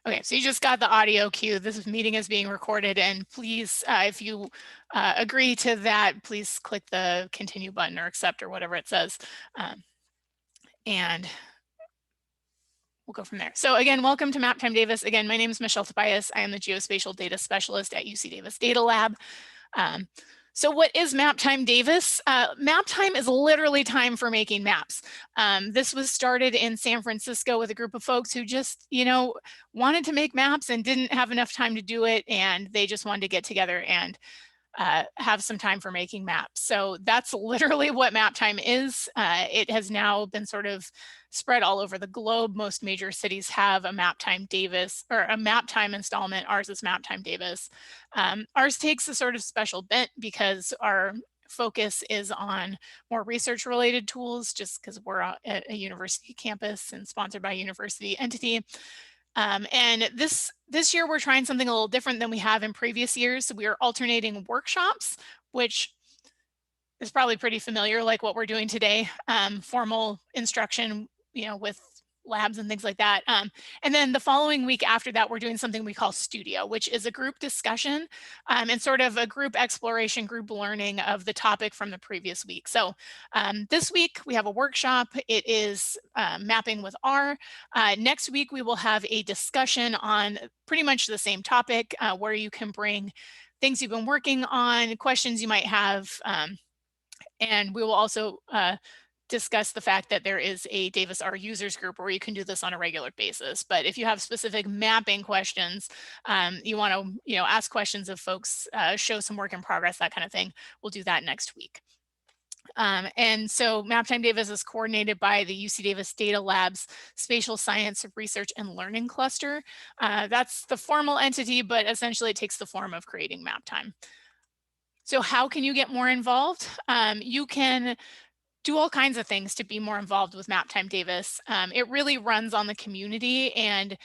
Okay, so you just got the audio cue. This meeting is being recorded, and please, if you agree to that, please click the continue button or accept or whatever it says. And we'll go from there. So again, welcome to Maptime Davis. Again, my name is Michelle Tobias. I am the Geospatial Data Specialist at UC Davis Data Lab. So what is Maptime Davis? Maptime is literally time for making maps. This was started in San Francisco with a group of folks who just, wanted to make maps and didn't have enough time to do it. And they just wanted to get together and have some time for making maps. So that's literally what Maptime is. It has now been sort of spread all over the globe. Most major cities have a Maptime Davis or a Maptime installment. Ours is Maptime Davis. Ours takes a sort of special bent because our focus is on more research related tools, just because we're at a university campus and sponsored by a university entity. And this year we're trying something a little different than we have in previous years. So we are alternating workshops, which is probably pretty familiar, like what we're doing today, formal instruction, with labs and things like that. And then the following week after that, we're doing something we call Studio, which is a group discussion and sort of a group exploration, group learning of the topic from the previous week. So this week we have a workshop. It is mapping with R. Next week, we will have a discussion on pretty much the same topic where you can bring things you've been working on, questions you might have, and we will also discuss the fact that there is a Davis R users group where you can do this on a regular basis. But if you have specific mapping questions, you want to ask questions of folks, show some work in progress, that kind of thing, we'll do that next week. And so Maptime Davis is coordinated by the UC Davis Data Lab's Spatial Science Research and Learning Cluster. That's the formal entity, but essentially it takes the form of creating Maptime. So how can you get more involved? You can do all kinds of things to be more involved with Maptime Davis. It really runs on the community. And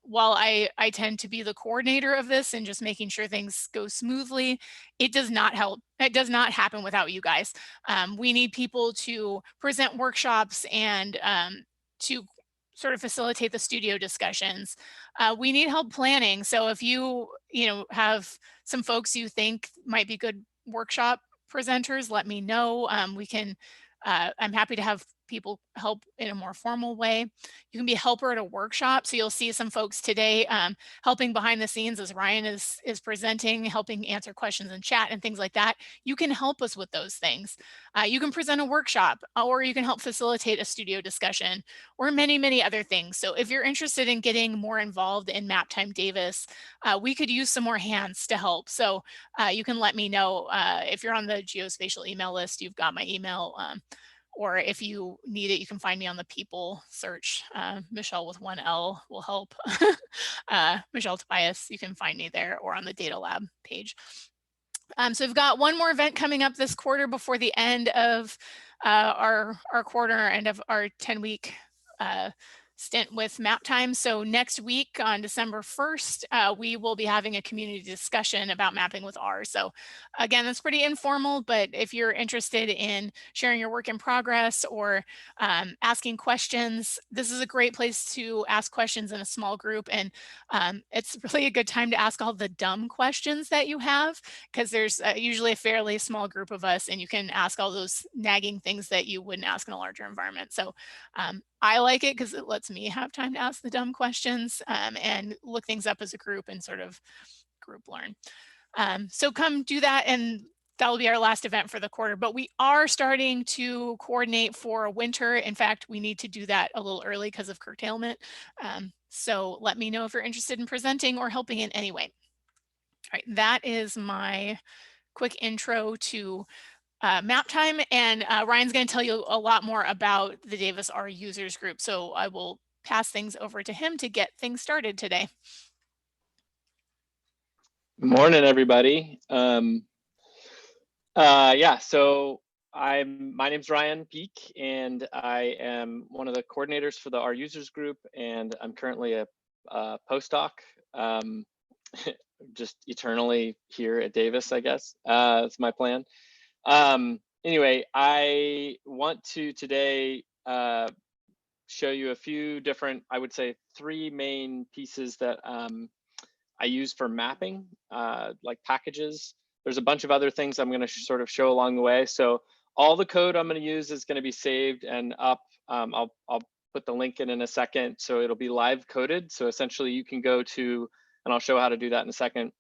while I tend to be the coordinator of this and just making sure things go smoothly, it does not help. It does not happen without you guys. We need people to present workshops and to sort of facilitate the studio discussions. We need help planning. So if you have some folks you think might be good workshop presenters, let me know. I'm happy to have people help in a more formal way. You can be a helper at a workshop. So you'll see some folks today helping behind the scenes as Ryan is presenting, helping answer questions in chat and things like that. You can help us with those things. You can present a workshop, or you can help facilitate a studio discussion, or many, many other things. So if you're interested in getting more involved in Maptime Davis, we could use some more hands to help. So you can let me know if you're on the geospatial email list, you've got my email. Or if you need it, you can find me on the people search. Michelle with 1L will help. Michelle Tobias, you can find me there, or on the Data Lab page. So we've got one more event coming up this quarter before the end of our quarter, end of our 10-week stint with Maptime. So next week on December 1st, we will be having a community discussion about mapping with R. So again, that's pretty informal, but if you're interested in sharing your work in progress or asking questions, this is a great place to ask questions in a small group. And it's really a good time to ask all the dumb questions that you have, because there's usually a fairly small group of us, and you can ask all those nagging things that you wouldn't ask in a larger environment. So I like it because it lets me have time to ask the dumb questions and look things up as a group and sort of group learn. So come do that, and that will be our last event for the quarter. But we are starting to coordinate for winter. In fact, we need to do that a little early because of curtailment. So let me know if you're interested in presenting or helping in any way. All right, that is my quick intro to Maptime, and Ryan's going to tell you a lot more about the Davis R users group. So I will pass things over to him to get things started today. Morning, everybody. Yeah, so my name's Ryan Peak, and I am one of the coordinators for the R users group, and I'm currently a postdoc, just eternally here at Davis, I guess. That's my plan. Anyway, I want to today show you a few different, I would say 3 main pieces that I use for mapping, like packages. There's a bunch of other things I'm going to sort of show along the way. So all the code I'm going to use is going to be saved and up. I'll put the link in a second, so it'll be live coded. So essentially you can go to, and I'll show how to do that in a second.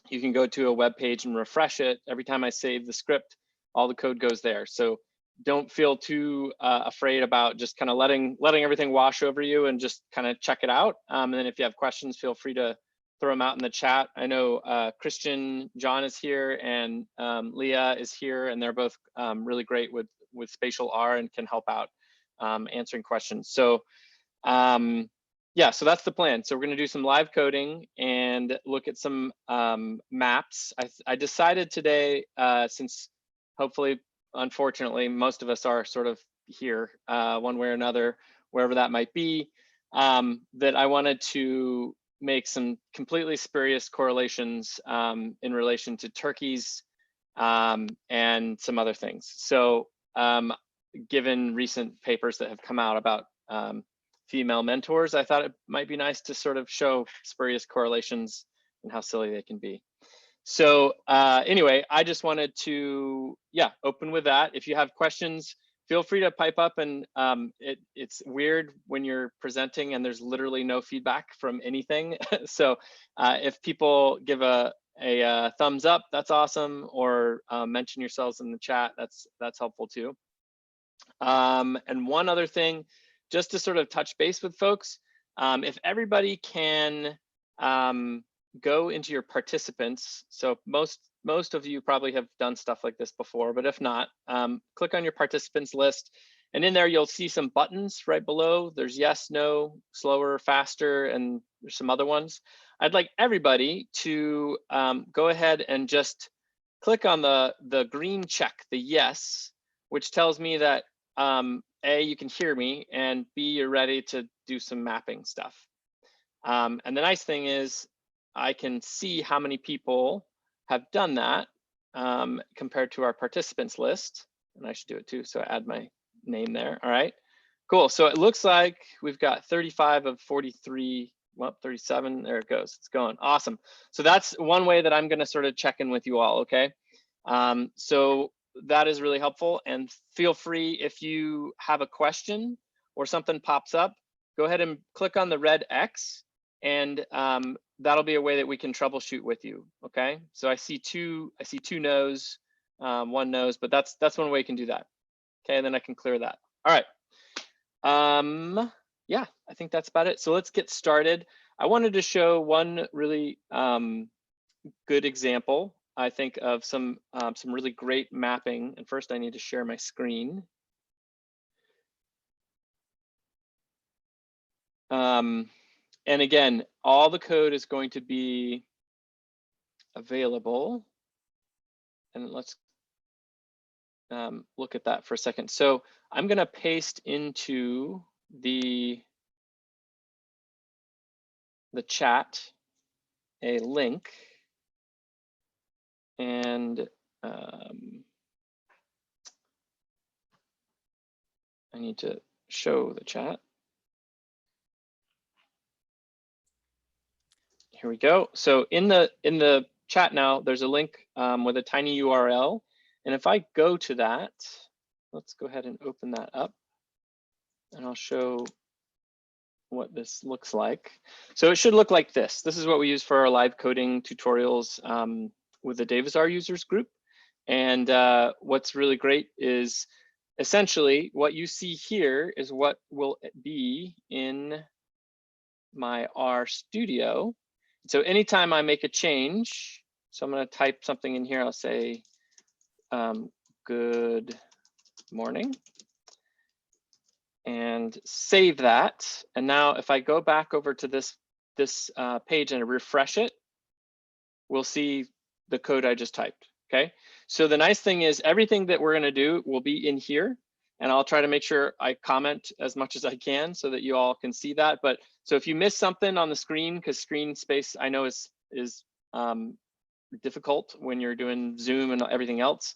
You can go to a web page and refresh it. Every time I save the script, all the code goes there. So don't feel too afraid about just kind of letting everything wash over you, and just kind of check it out. And then if you have questions, feel free to throw them out in the chat. I know Christian, John is here, and Leah is here, and they're both really great with Spatial R and can help out answering questions. So yeah, so that's the plan. So we're going to do some live coding and look at some maps. I decided today, since hopefully, unfortunately, most of us are sort of here one way or another, wherever that might be, that I wanted to make some completely spurious correlations in relation to turkeys and some other things. So given recent papers that have come out about female mentors, I thought it might be nice to sort of show spurious correlations and how silly they can be. So anyway, I just wanted to, yeah, open with that. If you have questions, feel free to pipe up. And it's weird when you're presenting and there's literally no feedback from anything. So if people give a thumbs up, that's awesome, or mention yourselves in the chat, that's helpful too. And one other thing, just to sort of touch base with folks, if everybody can go into your participants. So most of you probably have done stuff like this before, but if not, click on your participants list, and in there you'll see some buttons right below. There's yes, no, slower, faster, and there's some other ones. I'd like everybody to go ahead and just click on the green check, the yes, which tells me that A, you can hear me, and B, you're ready to do some mapping stuff. And the nice thing is I can see how many people have done that compared to our participants list. And I should do it too, so add my name there. All right, cool. So it looks like we've got 35 of 43, well, 37, there it goes, it's going, awesome. So that's one way that I'm gonna sort of check in with you all, okay? So that is really helpful, and feel free, if you have a question or something pops up, go ahead and click on the red X, and that'll be a way that we can troubleshoot with you. Okay, so I see two no's, one nose, but that's one way you can do that. Okay, and then I can clear that. All right. Yeah, I think that's about it. So let's get started. I wanted to show one really good example, I think, of some really great mapping. And first I need to share my screen. And again, all the code is going to be available. And let's look at that for a second. So I'm going to paste into the chat a link, and I need to show the chat. Here we go. So in the chat now, there's a link with a tiny URL. And if I go to that, let's go ahead and open that up, and I'll show what this looks like. So it should look like this. This is what we use for our live coding tutorials with the DavisR users group. And what's really great is essentially what you see here is what will be in my R Studio. So anytime I make a change, so I'm going to type something in here, I'll say, good morning, and save that. And now if I go back over to this page and refresh it, we'll see the code I just typed. Okay, so the nice thing is everything that we're going to do will be in here, and I'll try to make sure I comment as much as I can so that you all can see that. But so if you miss something on the screen, because screen space I know is difficult when you're doing Zoom and everything else,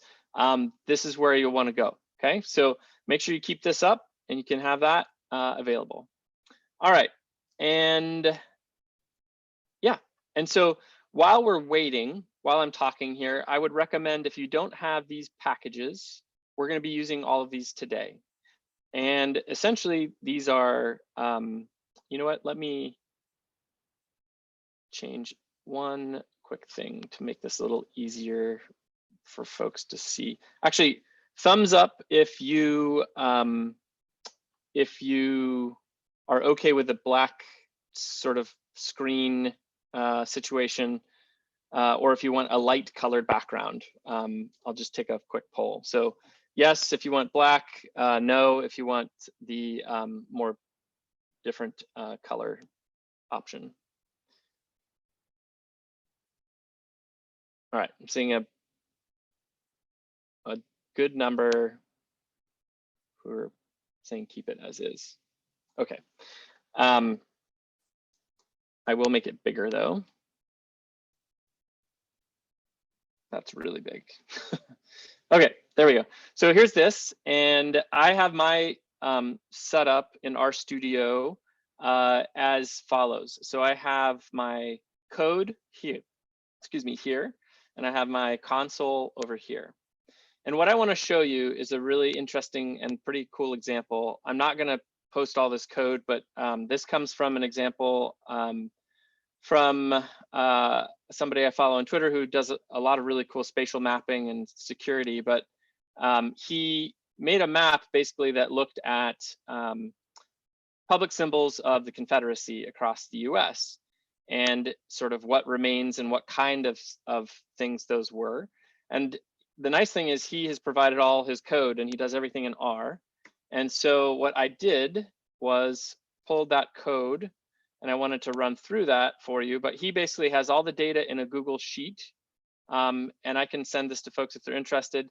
this is where you'll want to go. Okay, so make sure you keep this up, and you can have that. available. All right, and yeah, and so while we're waiting, while I'm talking here, I would recommend if you don't have these packages, we're going to be using all of these today. And essentially, these are, you know what, let me change one quick thing to make this a little easier for folks to see. Actually, thumbs up if you are okay with the black sort of screen situation, or if you want a light colored background. I'll just take a quick poll. So yes, if you want black, no, if you want the more different color option. All right, I'm seeing a good number who are saying keep it as is. Okay. I will make it bigger though. That's really big. Okay, there we go. So here's this, and I have my setup in RStudio as follows. So I have my code here, here, and I have my console over here. And what I want to show you is a really interesting and pretty cool example. I'm not going to post all this code, but this comes from an example from somebody I follow on Twitter who does a lot of really cool spatial mapping and security, but he made a map basically that looked at public symbols of the Confederacy across the US and sort of what remains and what kind of things those were. And the nice thing is he has provided all his code and he does everything in R. And so what I did was pulled that code and I wanted to run through that for you, but he basically has all the data in a Google Sheet. And I can send this to folks if they're interested.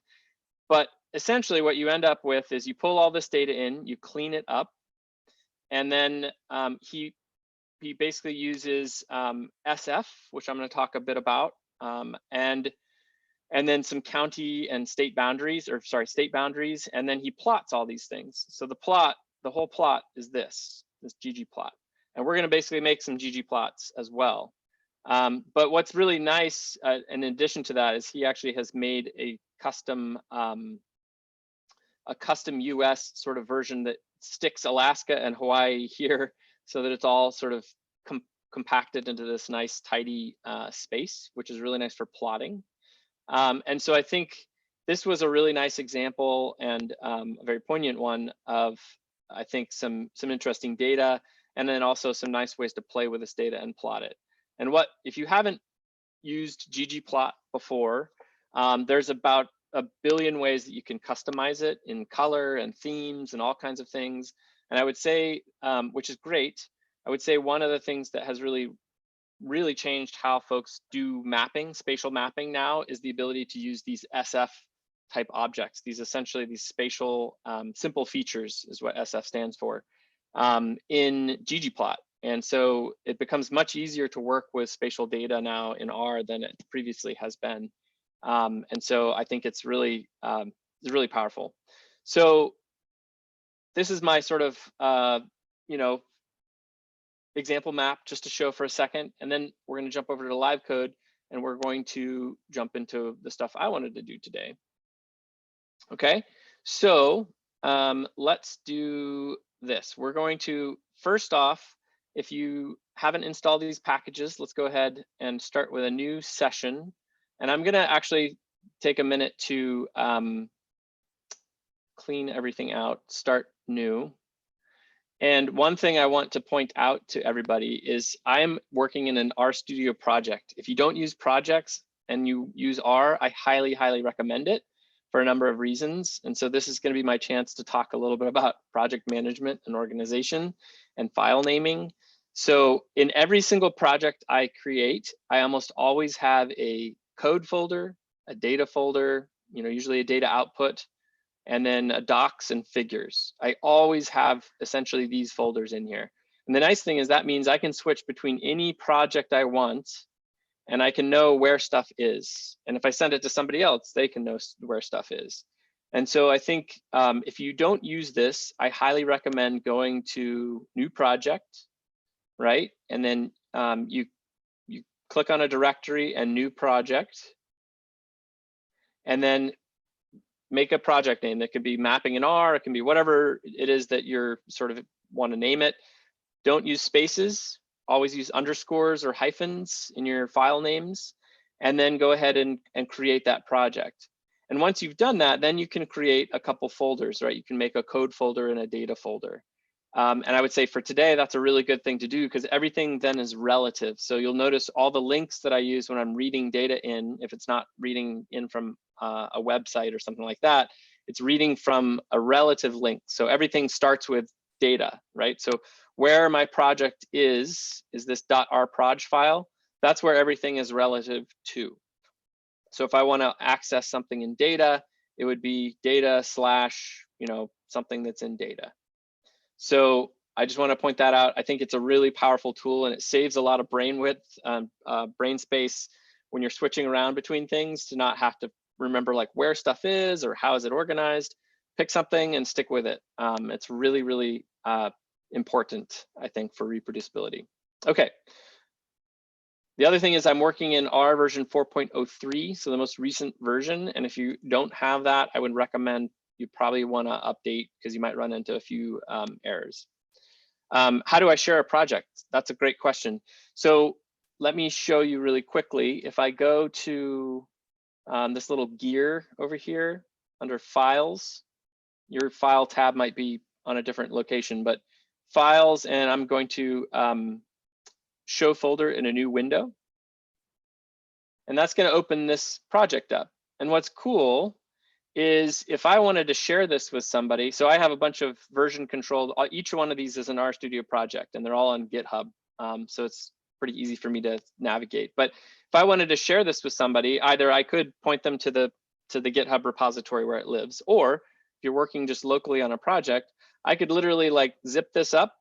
But essentially what you end up with is you pull all this data in, you clean it up, and then he basically uses SF, which I'm going to talk a bit about, and then some county and state boundaries, or sorry, state boundaries, and then he plots all these things. So the whole plot is this ggplot, and we're going to basically make some ggplots as well. But what's really nice, in addition to that, is he actually has made a custom US sort of version that sticks Alaska and Hawaii here, so that it's all sort of compacted into this nice tidy space, which is really nice for plotting. And so I think this was a really nice example and a very poignant one of, I think, some interesting data, and then also some nice ways to play with this data and plot it. And if you haven't used ggplot before, there's about a billion ways that you can customize it in color and themes and all kinds of things. And I would say, which is great, I would say one of the things that has really changed how folks do mapping, spatial mapping now, is the ability to use these SF type objects. Essentially these spatial simple features is what SF stands for in ggplot. And so it becomes much easier to work with spatial data now in R than it previously has been. And so I think it's really powerful. So this is my sort of example map just to show for a second, and then we're going to jump over to the live code and we're going to jump into the stuff I wanted to do today. Okay, so let's do this. We're going to, first off, if you haven't installed these packages, let's go ahead and start with a new session. And I'm going to actually take a minute to clean everything out, start new. And one thing I want to point out to everybody is I am working in an RStudio project. If you don't use projects and you use R, I highly, highly recommend it for a number of reasons. And so this is going to be my chance to talk a little bit about project management and organization and file naming. So in every single project I create, I almost always have a code folder, a data folder, usually a data output, and then docs and figures. I always have essentially these folders in here. And the nice thing is that means I can switch between any project I want, and I can know where stuff is. And if I send it to somebody else, they can know where stuff is. And so I think if you don't use this, I highly recommend going to new project, right? And then you click on a directory and new project, and then make a project name. That could be mapping in R, it can be whatever it is that you're sort of want to name it. Don't use spaces, always use underscores or hyphens in your file names, and then go ahead and create that project. And once you've done that, then you can create a couple folders, right? You can make a code folder and a data folder. And I would say for today, that's a really good thing to do because everything then is relative. So you'll notice all the links that I use when I'm reading data in, if it's not reading in from a website or something like that, it's reading from a relative link. So everything starts with data, right? So where my project is this .rproj file. That's where everything is relative to. So if I want to access something in data, it would be data / something that's in data. So I just want to point that out. I think it's a really powerful tool and it saves a lot of brain width, brain space when you're switching around between things to not have to remember like where stuff is or how is it organized. Pick something and stick with it. It's really, really important, I think, for reproducibility. Okay. The other thing is I'm working in R version 4.03, so the most recent version. And if you don't have that, I would recommend you probably want to update because you might run into a few errors. How do I share a project? That's a great question. So let me show you really quickly. If I go to this little gear over here under files, your file tab might be on a different location, but files, and I'm going to show folder in a new window. And that's going to open this project up. And what's cool is if I wanted to share this with somebody, so I have a bunch of version controlled, each one of these is an RStudio project and they're all on GitHub. So it's pretty easy for me to navigate. But if I wanted to share this with somebody, either I could point them to the GitHub repository where it lives, or if you're working just locally on a project, I could literally like zip this up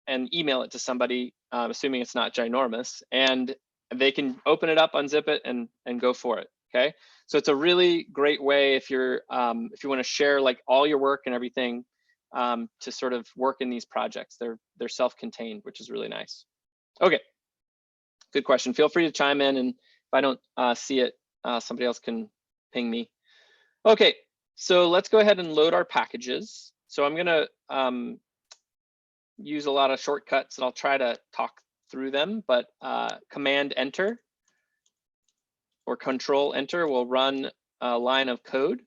and email it to somebody, assuming it's not ginormous, and they can open it up, unzip it, and go for it. Okay, so it's a really great way if you're if you want to share like all your work and everything to sort of work in these projects. They're self-contained, which is really nice. Okay, good question. Feel free to chime in, and if I don't see it, somebody else can ping me. Okay, so let's go ahead and load our packages. So I'm gonna use a lot of shortcuts, and I'll try to talk through them, but Command Enter or Control Enter will run a line of code,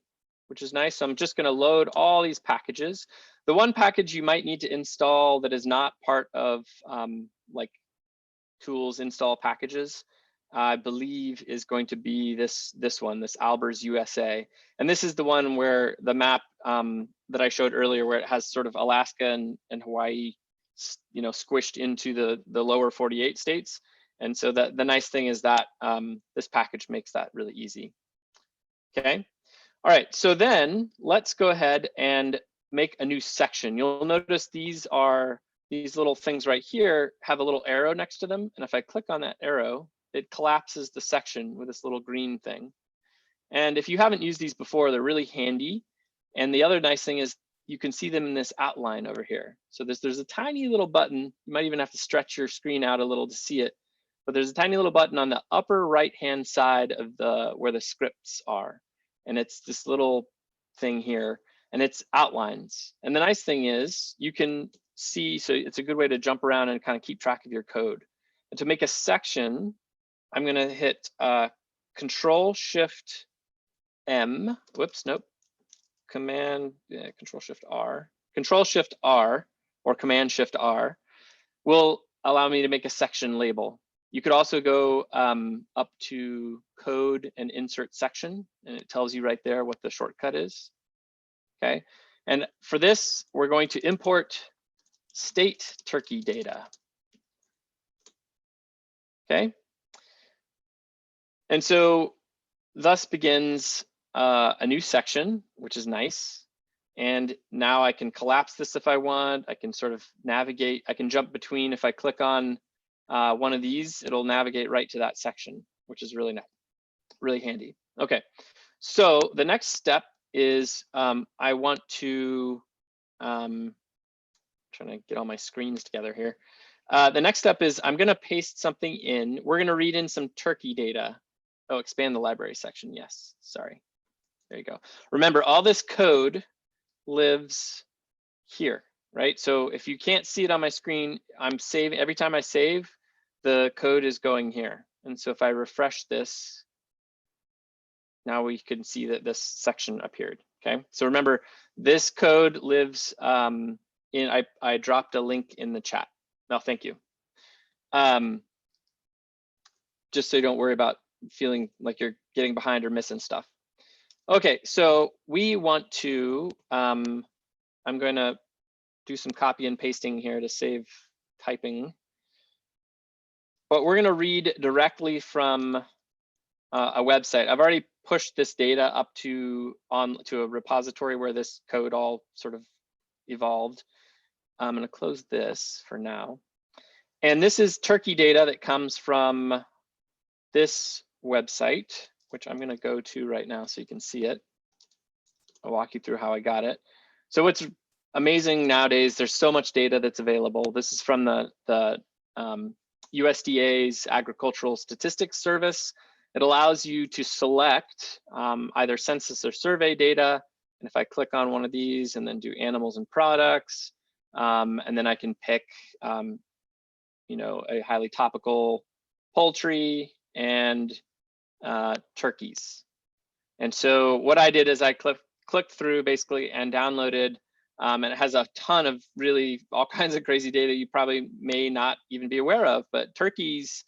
which is nice. So I'm just going to load all these packages. The one package you might need to install that is not part of like tools install packages, I believe is going to be this one, this Albers USA. And this is the one where the map that I showed earlier, where it has sort of Alaska and Hawaii, squished into the lower 48 states. And so the nice thing is that this package makes that really easy. Okay. All right. So then let's go ahead and make a new section. You'll notice these little things right here have a little arrow next to them. And if I click on that arrow, it collapses the section with this little green thing. And if you haven't used these before, they're really handy. And the other nice thing is you can see them in this outline over here. So there's a tiny little button. You might even have to stretch your screen out a little to see it. But there's a tiny little button on the upper right-hand side of where the scripts are. And it's this little thing here, and it's outlines. And the nice thing is you can see, so it's a good way to jump around and kind of keep track of your code. And to make a section, I'm gonna hit Control-Shift-M, whoops, nope. Control-Shift-R. Control-Shift-R or Command-Shift-R will allow me to make a section label. You could also go up to Code and Insert Section, and it tells you right there what the shortcut is. Okay, and for this, we're going to import state Turkey data. Okay, and so thus begins a new section, which is nice. And now I can collapse this if I want. I can sort of navigate. I can jump between. If I click on one of these, it'll navigate right to that section, which is really nice, really handy. Okay, so the next step is I want to, trying to get all my screens together here. The next step is I'm going to paste something in. We're going to read in some Turkey data. Oh, expand the library section. Yes, sorry. There you go. Remember, all this code lives here, right? So if you can't see it on my screen, I'm saving, every time I save, the code is going here. And so if I refresh this, now we can see that this section appeared, okay? So remember, this code lives I dropped a link in the chat. No, thank you. Just so you don't worry about feeling like you're getting behind or missing stuff. Okay, so we want to, I'm going to do some copy and pasting here to save typing. But we're going to read directly from a website. I've already pushed this data up to a repository where this code all sort of evolved. I'm going to close this for now. And this is Turkey data that comes from this website, which I'm going to go to right now so you can see it. I'll walk you through how I got it. So what's amazing nowadays, there's so much data that's available. This is from the USDA's Agricultural Statistics Service. It allows you to select either census or survey data. And if I click on one of these and then do animals and products, and then I can pick, you know, a highly topical poultry and turkeys. And so what I did is I clicked through basically and downloaded, and it has a ton of really all kinds of crazy data you probably may not even be aware of, but turkeys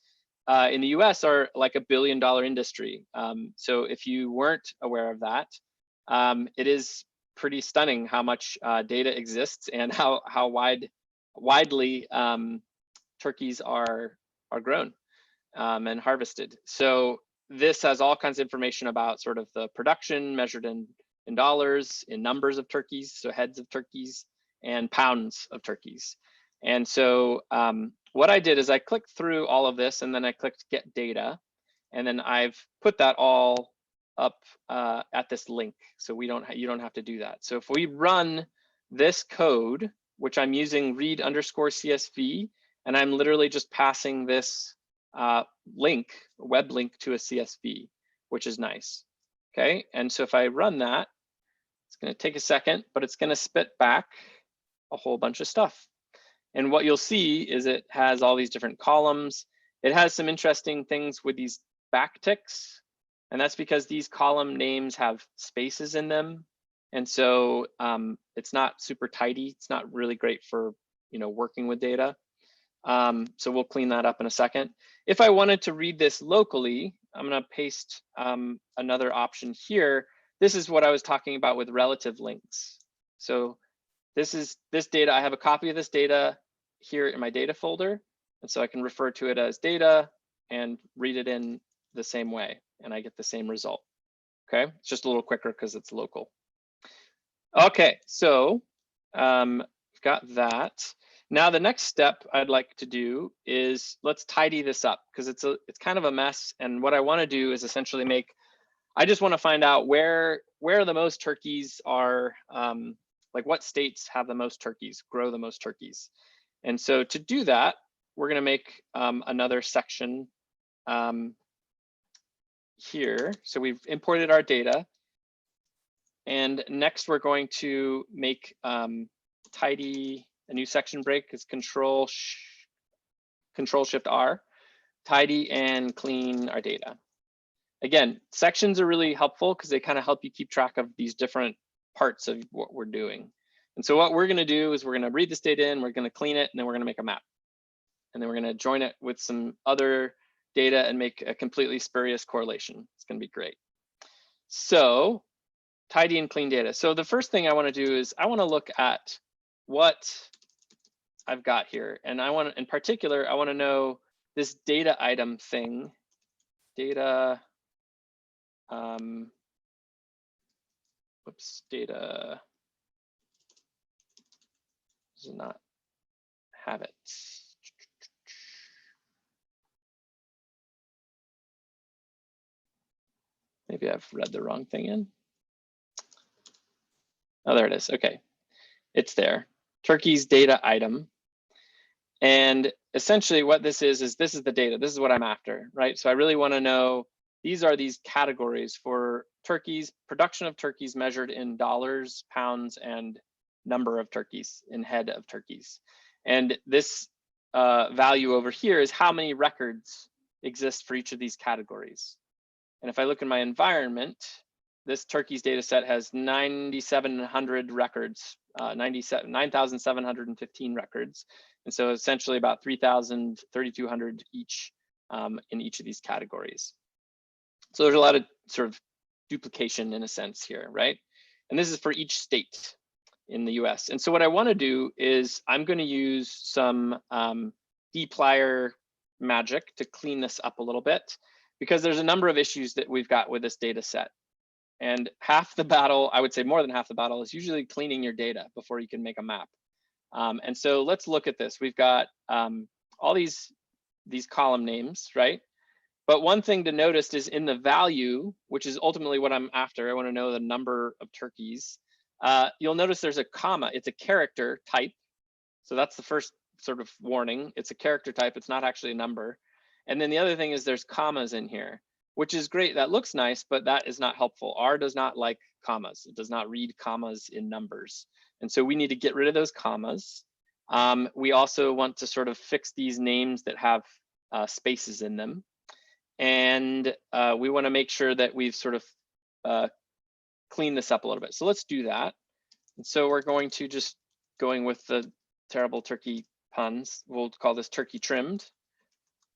in the US are like $1 billion industry. So if you weren't aware of that, it is pretty stunning how much data exists and how widely turkeys are grown and harvested. So this has all kinds of information about sort of the production measured in dollars, in numbers of turkeys, so heads of turkeys, and pounds of turkeys. And so what I did is I clicked through all of this, and then I clicked Get Data, and then I've put that all up at this link, so you don't have to do that. So if we run this code, which I'm using read_CSV, and I'm literally just passing this link, web link to a CSV, which is nice. Okay, and so if I run that, it's going to take a second, but it's going to spit back a whole bunch of stuff. And what you'll see is it has all these different columns. It has some interesting things with these backticks, and that's because these column names have spaces in them. And so it's not super tidy. It's not really great for, you know, working with data. So we'll clean that up in a second. If I wanted to read this locally, I'm going to paste another option here. This is what I was talking about with relative links. So this data. I have a copy of this data here in my data folder. And so I can refer to it as data and read it in the same way. And I get the same result. Okay, it's just a little quicker because it's local. Okay, so got that. Now the next step I'd like to do is let's tidy this up because it's kind of a mess. And what I want to do is essentially I just want to find out where the most turkeys are, like what states have the most turkeys, grow the most turkeys. And so to do that, we're going to make another section here. So we've imported our data. And next we're going to make tidy a new section break is Control Shift R, tidy and clean our data. Again, sections are really helpful because they kind of help you keep track of these different parts of what we're doing. And so what we're going to do is we're going to read this data in, we're going to clean it, and then we're going to make a map. And then we're going to join it with some other data and make a completely spurious correlation. It's going to be great. So tidy and clean data. So the first thing I want to do is I want to look at what I've got here. And in particular, I want to know this data item thing, data, data does not have it. Maybe I've read the wrong thing in. Oh, there it is. Okay, it's there. Turkey's data item. And essentially what this is this is the data. This is what I'm after, right? So I really want to know, these are these categories for turkeys, production of turkeys measured in dollars, pounds, and number of turkeys, in head of turkeys. And this value over here is how many records exist for each of these categories. And if I look in my environment, this turkeys data set has 9,700 records, 9,715 records. And so essentially about 3,000, 3,200 each in each of these categories. So there's a lot of sort of duplication in a sense here, right? And this is for each state in the US. And so what I want to do is I'm going to use some dplyr magic to clean this up a little bit, because there's a number of issues that we've got with this data set. And half the battle, I would say more than half the battle, is usually cleaning your data before you can make a map. And so let's look at this. We've got all these column names, right? But one thing to notice is in the value, which is ultimately what I'm after, I want to know the number of turkeys. You'll notice there's a comma. It's a character type. So that's the first sort of warning. It's a character type. It's not actually a number. And then the other thing is there's commas in here, which is great. That looks nice, but that is not helpful. R does not like commas. It does not read commas in numbers. And so we need to get rid of those commas. We also want to sort of fix these names that have spaces in them. And we want to make sure that we've sort of cleaned this up a little bit. So let's do that. And so we're going to just going with the terrible turkey puns. We'll call this turkey trimmed.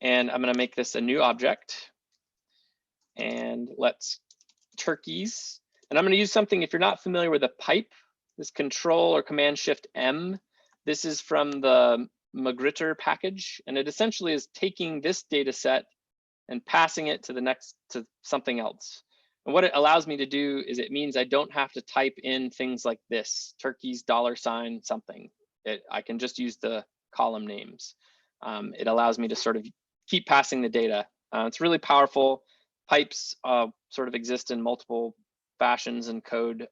And I'm going to make this a new object. And let's turkeys. And I'm going to use something, if you're not familiar with a pipe, this Control or Command Shift M. This is from the Magritter package. And it essentially is taking this data set and passing it to the next, to something else. And what it allows me to do is it means I don't have to type in things like this, turkeys, $ something. I can just use the column names. It allows me to sort of keep passing the data. It's really powerful. Pipes sort of exist in multiple fashions and code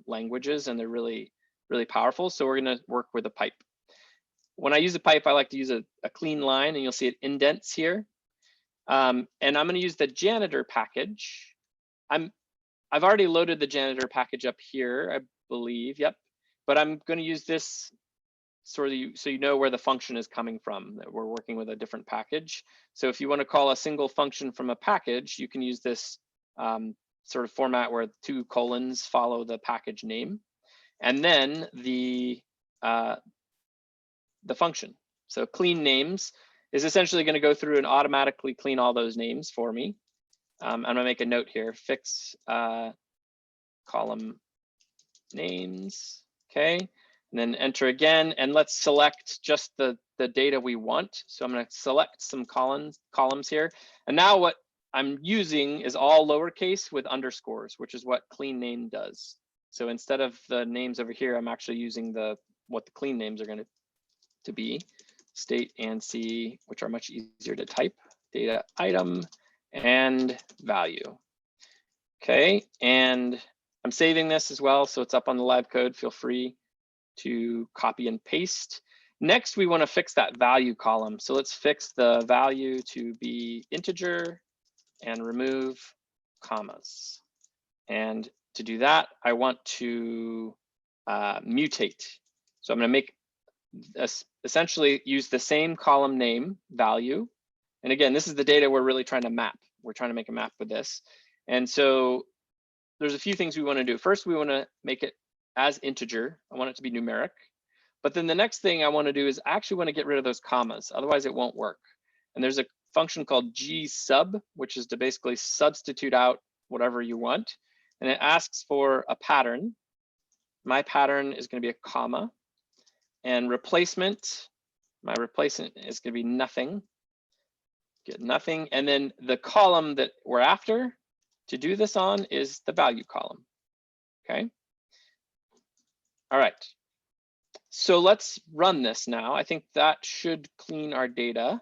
languages, and they're really, really powerful. So we're going to work with a pipe. When I use a pipe, I like to use a clean line, and you'll see it indents here. And I'm going to use the janitor package. I've already loaded the janitor package up here, I believe. Yep. But I'm going to use this so you know where the function is coming from, that we're working with a different package. So if you want to call a single function from a package, you can use this sort of format where 2 colons follow the package name, and then the function. So clean names is essentially going to go through and automatically clean all those names for me. I'm going to make a note here, fix column names, okay? And then enter again, and let's select just the data we want. So I'm going to select some columns here. And now what I'm using is all lowercase with underscores, which is what clean name does. So instead of the names over here, I'm actually using what the clean names are going to be, state and C, which are much easier to type, data item and value. Okay, and I'm saving this as well, so it's up on the live code. Feel free to copy and paste. Next, we want to fix that value column. So let's fix the value to be integer and remove commas. And to do that, I want to mutate. So I'm going to make essentially use the same column name value. And again, this is the data we're really trying to map. We're trying to make a map with this. And so there's a few things we want to do. First, we want to make it as integer. I want it to be numeric. But then the next thing I want to do is I actually want to get rid of those commas. Otherwise, it won't work. And there's a function called gsub, which is to basically substitute out whatever you want. And it asks for a pattern. My pattern is going to be a comma. And replacement, my replacement is going to be nothing. Get nothing. And then the column that we're after to do this on is the value column. Okay. All right. So let's run this now. I think that should clean our data.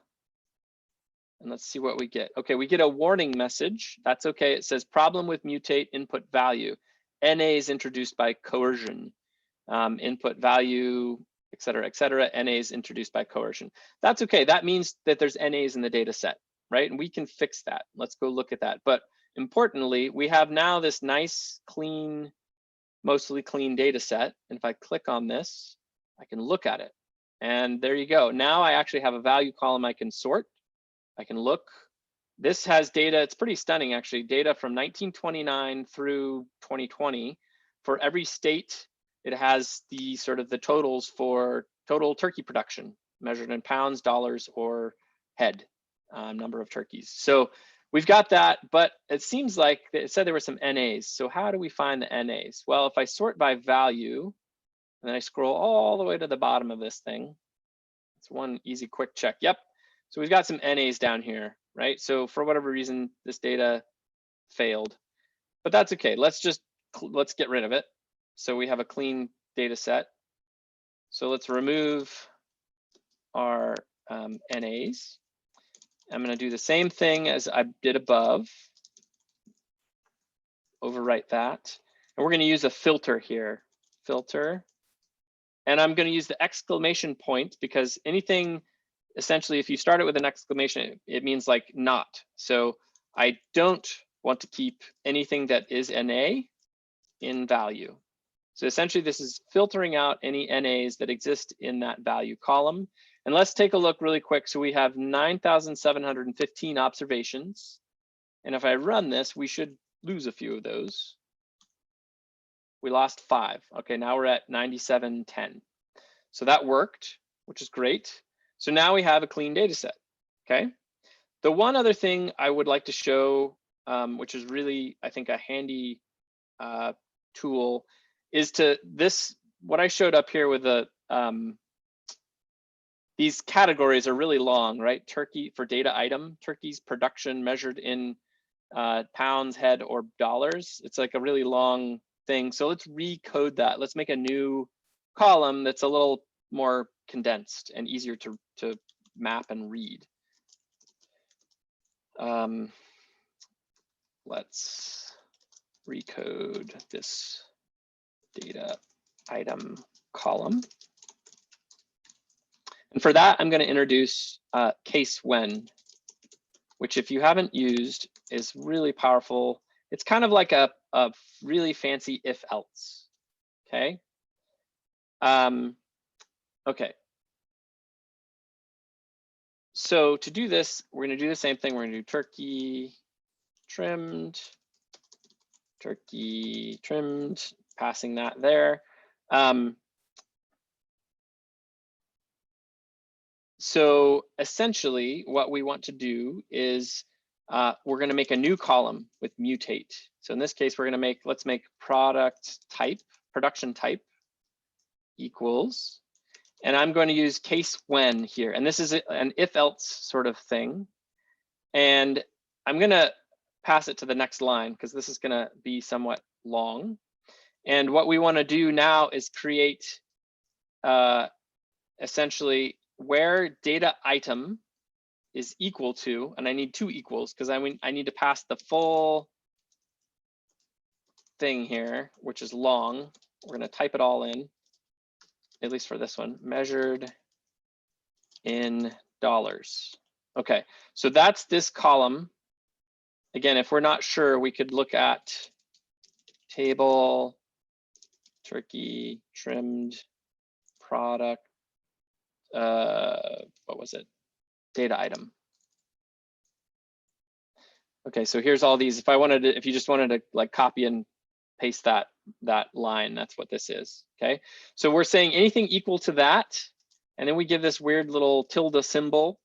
And let's see what we get. Okay, we get a warning message. That's okay. It says problem with mutate input value. NA is introduced by coercion. input value, et cetera, NAs introduced by coercion. That's okay. That means that there's NAs in the data set, right? And we can fix that. Let's go look at that. But importantly, we have now this nice, clean, mostly clean data set. And if I click on this, I can look at it. And there you go. Now I actually have a value column I can sort. I can look. This has data, it's pretty stunning actually, data from 1929 through 2020. For every state, it has the sort of the totals for total turkey production measured in pounds, dollars, or head, number of turkeys. So we've got that, but it seems like it said there were some NAs. So how do we find the NAs? Well, if I sort by value, and then I scroll all the way to the bottom of this thing, it's one easy quick check. Yep. So we've got some NAs down here, right? So for whatever reason, this data failed, but that's okay. Let's get rid of it. So we have a clean data set. So let's remove our NAs. I'm going to do the same thing as I did above. Overwrite that. And we're going to use a filter here. Filter. And I'm going to use the exclamation point because anything, essentially, if you start it with an exclamation, it means like not. So I don't want to keep anything that is NA in value. So essentially, this is filtering out any NAs that exist in that value column. And let's take a look really quick. So we have 9,715 observations. And if I run this, we should lose a few of those. We lost 5. Okay, now we're at 9710. So that worked, which is great. So now we have a clean data set, okay? The one other thing I would like to show, which is really, I think, a handy tool, is what I showed up here with the, these categories are really long, right? Turkey for data item, turkey's production measured in pounds, head, or dollars. It's like a really long thing. So let's recode that. Let's make a new column that's a little more condensed and easier to map and read. Let's recode this data item column. And for that, I'm going to introduce case when, which if you haven't used is really powerful. It's kind of like a really fancy if else, okay? Okay. So to do this, we're going to do the same thing. We're going to do turkey trimmed, passing that there. So essentially what we want to do is we're going to make a new column with mutate. So in this case, we're going to let's make production type equals, and I'm going to use case when here. And this is an if else sort of thing. And I'm going to pass it to the next line because this is going to be somewhat long. And what we want to do now is create essentially where data item is equal to, and I need 2 equals because I need to pass the full thing here, which is long. We're going to type it all in, at least for this one, measured in dollars. Okay, so that's this column. Again, if we're not sure, we could look at table, turkey, trimmed, product, what was it? Data item. Okay, so here's all these. If you just wanted to like copy and paste that line, that's what this is, okay? So we're saying anything equal to that, and then we give this weird little tilde symbol,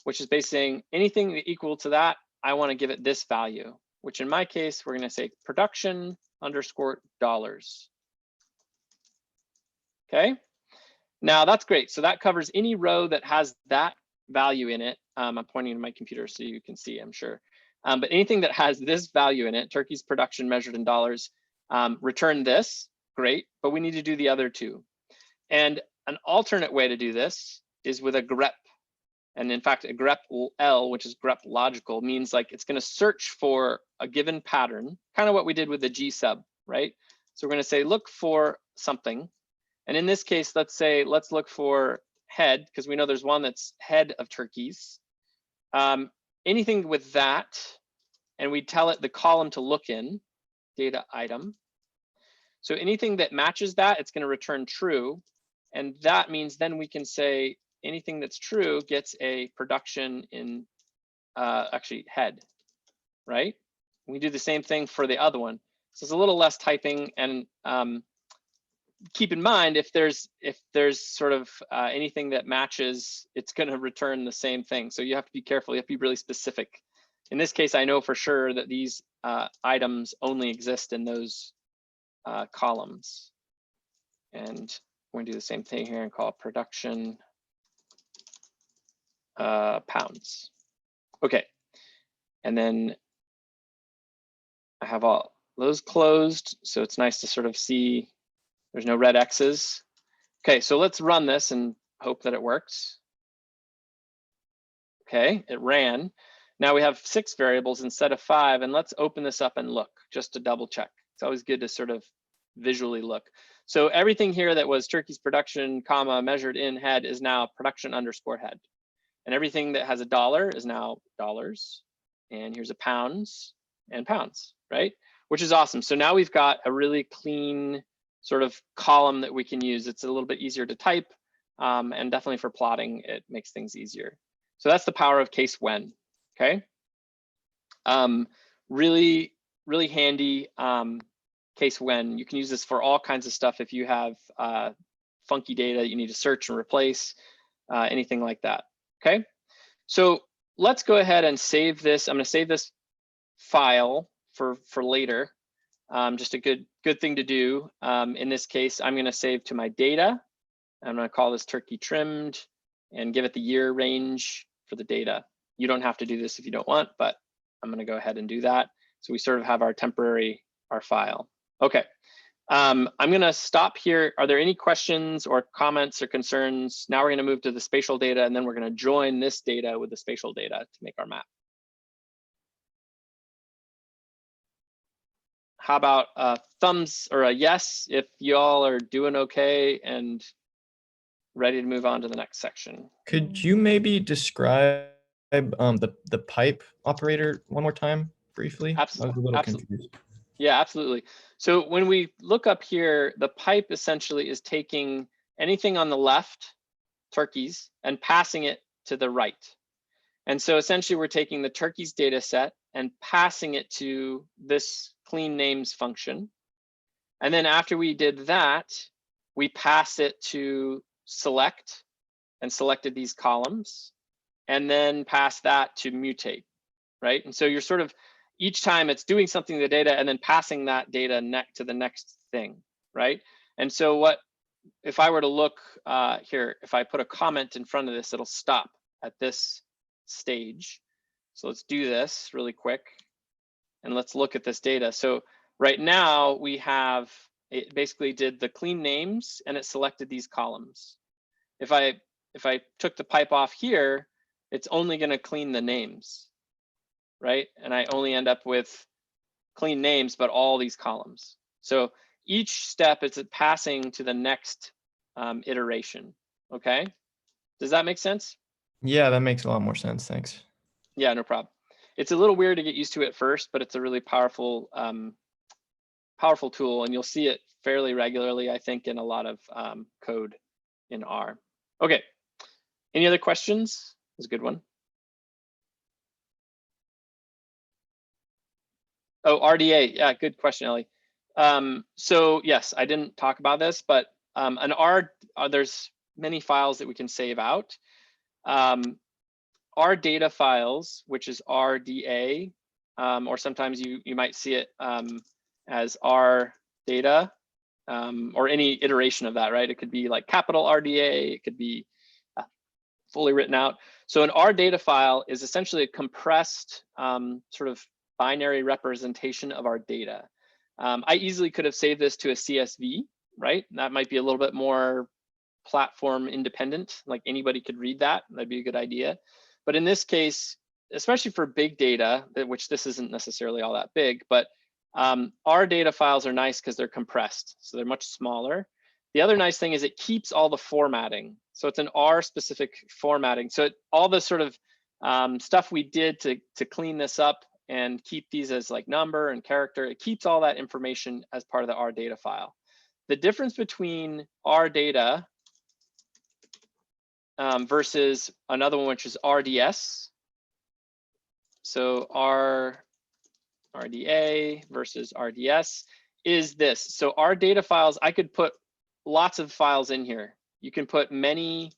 which is basically saying anything equal to that, I want to give it this value, which in my case, we're going to say production underscore dollars. Okay, now that's great. So that covers any row that has that value in it. I'm pointing to my computer so you can see, I'm sure. But anything that has this value in it, turkey's production measured in dollars, return this, great, but we need to do the other 2. And an alternate way to do this is with a grep. And in fact, a grep-l, which is grep logical, means like it's going to search for a given pattern, kind of what we did with the G sub, right? So we're going to say, look for something. And in this case, let's look for head, because we know there's one that's head of turkeys. Anything with that, and we tell it the column to look in, data item. So anything that matches that, it's going to return true. And that means then we can say anything that's true gets a production in actually head, right? We do the same thing for the other one. So it's a little less typing, and keep in mind, if there's sort of anything that matches, it's going to return the same thing. So you have to be careful. You have to be really specific. In this case, I know for sure that these items only exist in those columns. And we're going to do the same thing here and call it production pounds. Okay. And then I have all those closed. So it's nice to sort of see there's no red X's. Okay, so let's run this and hope that it works. Okay, it ran. Now we have 6 variables instead of 5, and let's open this up and look just to double check. It's always good to sort of visually look. So everything here that was turkey's production, comma, measured in head is now production underscore head. And everything that has a dollar is now dollars. And here's a pounds and pounds, right? Which is awesome. So now we've got a really clean sort of column that we can use. It's a little bit easier to type, and definitely for plotting, it makes things easier. So that's the power of case when, okay? Really, really handy case when. You can use this for all kinds of stuff if you have funky data you need to search and replace, anything like that, okay? So let's go ahead and save this. I'm gonna save this file for later. Just a good thing to do. In this case, I'm going to save to my data. I'm going to call this turkey trimmed and give it the year range for the data. You don't have to do this if you don't want, but I'm going to go ahead and do that. So we sort of have our our file. Okay. I'm going to stop here. Are there any questions or comments or concerns? Now we're going to move to the spatial data, and then we're going to join this data with the spatial data to make our map. How about a thumbs or a yes if y'all are doing okay and ready to move on to the next section? Could you maybe describe the pipe operator one more time briefly? I was a little confused. Yeah, absolutely. So when we look up here, the pipe essentially is taking anything on the left, turkeys, and passing it to the right. And so essentially we're taking the turkeys data set and passing it to this clean names function. And then after we did that, we pass it to select and selected these columns, and then pass that to mutate, right? And so you're sort of, each time it's doing something to the data and then passing that data to the next thing, right? And so what, if I were to look here, if I put a comment in front of this, it'll stop at this stage. So let's do this really quick. And let's look at this data. So right now we have, it basically did the clean names and it selected these columns. If I took the pipe off here, it's only going to clean the names, right? And I only end up with clean names, but all these columns. So each step is passing to the next iteration, okay? Does that make sense? Yeah, that makes a lot more sense. Thanks. Yeah, no problem. It's a little weird to get used to at first, but it's a really powerful, powerful tool, and you'll see it fairly regularly, I think, in a lot of code in R. Okay, any other questions? That's a good one. Oh, RDA, yeah, good question, Ellie. So yes, I didn't talk about this, but there's many files that we can save out. R data files, which is RDA, or sometimes you might see it as R data, or any iteration of that, right? It could be like capital RDA, it could be fully written out. So an R data file is essentially a compressed sort of binary representation of our data. I easily could have saved this to a CSV, right? That might be a little bit more platform independent, like anybody could read that. That'd be a good idea. But in this case, especially for big data, which this isn't necessarily all that big, but our data files are nice because they're compressed. So they're much smaller. The other nice thing is it keeps all the formatting. So it's an R specific formatting. So all the sort of stuff we did to clean this up and keep these as like number and character, it keeps all that information as part of the R data file. The difference between R data versus another one, which is RDS. So RDA versus RDS is this. So our data files, I could put lots of files in here. You can put many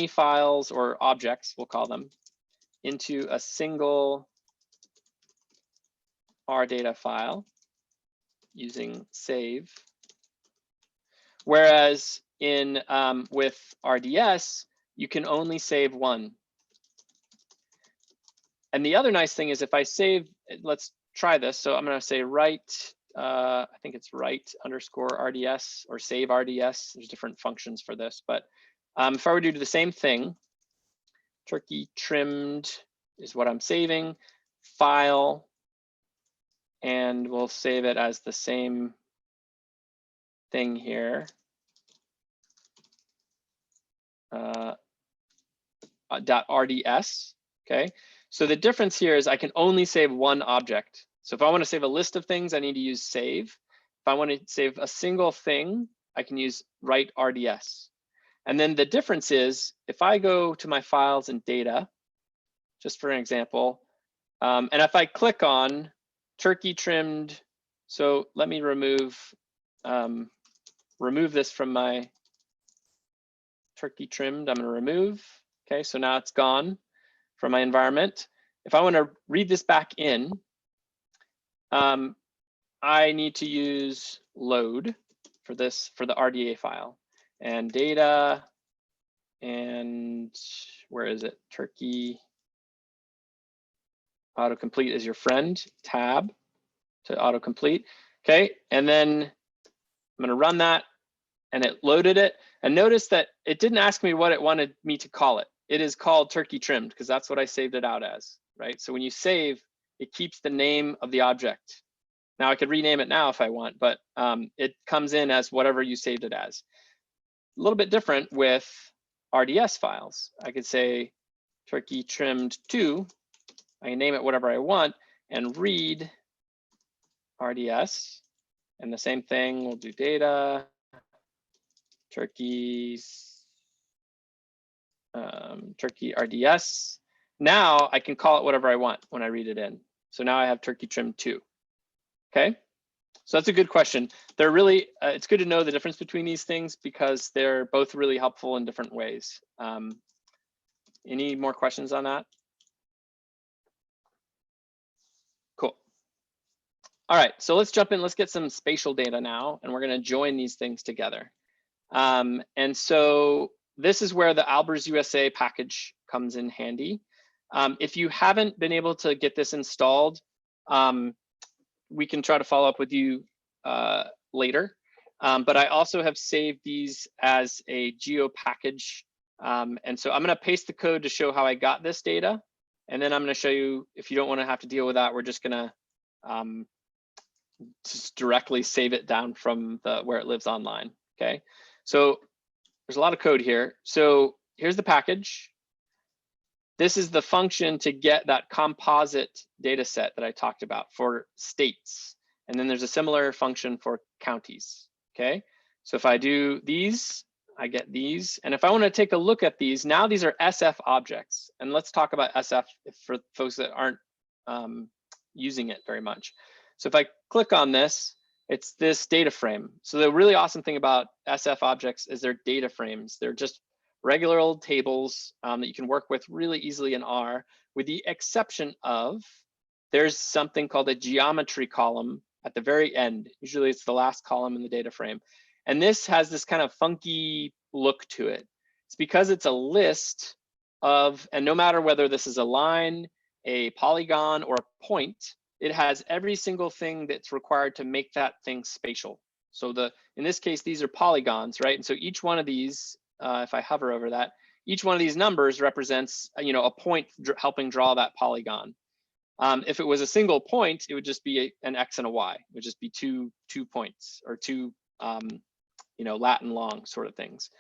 files or objects, we'll call them, into a single R data file using save. Whereas in with RDS, you can only save one. And the other nice thing is if I save, let's try this. So I'm going to say write, I think it's write _ RDS or save RDS. There's different functions for this. But if I were to do the same thing, turkey trimmed is what I'm saving, file, and we'll save it as the same thing here. .rds, okay? So the difference here is I can only save one object. So if I want to save a list of things, I need to use save. If I want to save a single thing, I can use write RDS. And then the difference is if I go to my files and data, just for an example, and if I click on turkey trimmed, so let me remove this from my turkey trimmed, I'm going to remove. Okay, so now it's gone from my environment. If I want to read this back in, I need to use load for this, for the RDA file. And data, and where is it? Turkey autocomplete is your friend, tab to autocomplete. Okay, and then I'm going to run that, and it loaded it. And notice that it didn't ask me what it wanted me to call it. It is called turkey trimmed because that's what I saved it out as, right? So when you save, it keeps the name of the object. Now I could rename it now if I want, but it comes in as whatever you saved it as. A little bit different with RDS files. I could say turkey trimmed 2. I can name it whatever I want and read RDS. And the same thing, we'll do data, turkeys, turkey RDS. Now I can call it whatever I want when I read it in. So now I have turkey trimmed 2. Okay, so that's a good question. They're really, it's good to know the difference between these things because they're both really helpful in different ways. Any more questions on that? Cool. All right, so let's jump in. Let's get some spatial data now, and we're going to join these things together. And so this is where the Albers USA package comes in handy. If you haven't been able to get this installed, we can try to follow up with you later. But I also have saved these as a geopackage. And so I'm going to paste the code to show how I got this data. And then I'm going to show you, if you don't want to have to deal with that, we're just going to just directly save it down from where it lives online. Okay, so there's a lot of code here. So here's the package. This is the function to get that composite data set that I talked about for states. And then there's a similar function for counties. Okay, so if I do these, I get these. And if I want to take a look at these, now these are SF objects. And let's talk about SF for folks that aren't using it very much. So if I click on this, it's this data frame. So the really awesome thing about SF objects is they're data frames. They're just regular old tables that you can work with really easily in R, with the exception of there's something called a geometry column at the very end. Usually it's the last column in the data frame. And this has this kind of funky look to it. It's because it's a list of, and no matter whether this is a line, a polygon, or a point, it has every single thing that's required to make that thing spatial. So in this case, these are polygons, right? And so each one of these, if I hover over that, each one of these numbers represents, a point helping draw that polygon. If it was a single point, it would just be an X and a Y. It would just be two points or two, you know, Latin long sort of things.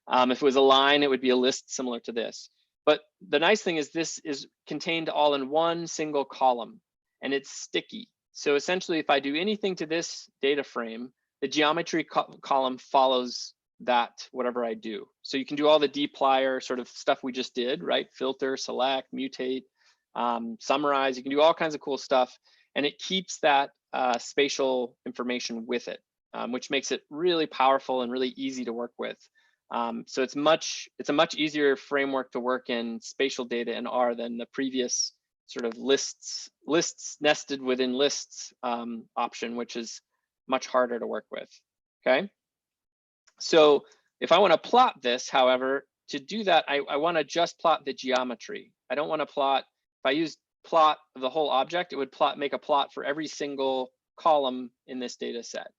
If it was a line, it would be a list similar to this. But the nice thing is this is contained all in one single column, and it's sticky. So essentially, if I do anything to this data frame, the geometry column follows that, whatever I do. So you can do all the dplyr sort of stuff we just did, right? Filter, select, mutate, summarize. You can do all kinds of cool stuff, and it keeps that spatial information with it, which makes it really powerful and really easy to work with. So it's a much easier framework to work in spatial data in R than the previous sort of lists nested within lists option, which is much harder to work with. Okay. So if I want to plot this, however, to do that, I want to just plot the geometry. I don't want to plot, if I use plot of the whole object, it would make a plot for every single column in this data set.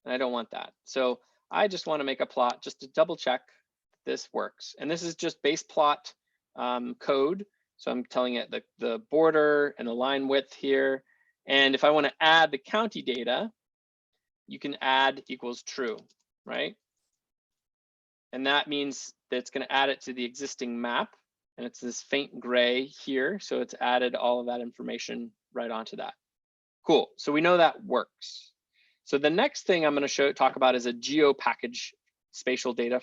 And I don't want that. So I just want to make a plot just to double check this works. And this is just base plot code. So I'm telling it the border and the line width here. And if I want to add the county data, you can add equals true, right? And that means that it's going to add it to the existing map. And it's this faint gray here. So it's added all of that information right onto that. Cool. So we know that works. So the next thing I'm going to talk about is a geopackage spatial data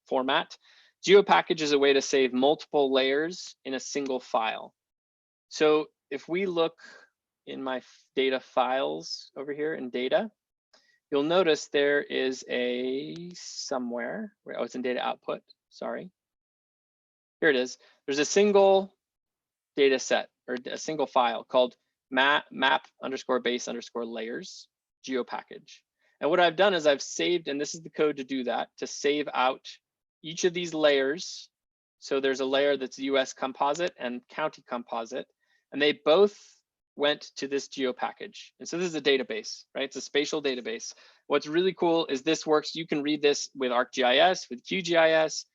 format. Geopackage is a way to save multiple layers in a single file. So if we look in my data files over here in data, you'll notice there is a somewhere where, oh, it's in data output, sorry. Here it is. There's a single data set or a single file called map_base_layers geopackage. And what I've done is I've saved, and this is the code to do that, to save out each of these layers. So there's a layer that's US composite and county composite, and they both went to this geopackage. And so this is a database, right? It's a spatial database. What's really cool is this works. You can read this with ArcGIS, with QGIS,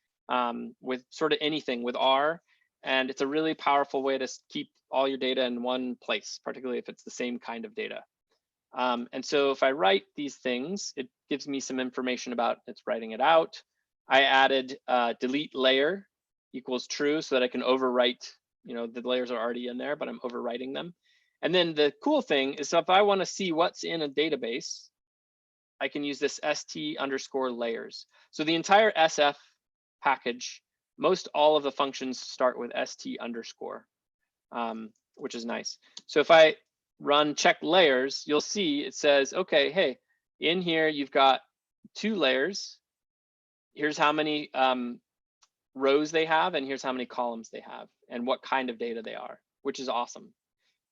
with sort of anything with R. And it's a really powerful way to keep all your data in one place, particularly if it's the same kind of data. And so if I write these things, it gives me some information about it's writing it out. I added delete layer equals true so that I can overwrite, you know, the layers are already in there, but I'm overwriting them. And then the cool thing is, so if I want to see what's in a database, I can use this st_layers. So the entire SF package, most all of the functions start with st_, which is nice. So if I run check layers, you'll see it says, okay, hey, in here you've got 2 layers. Here's how many rows they have, and here's how many columns they have, and what kind of data they are, which is awesome.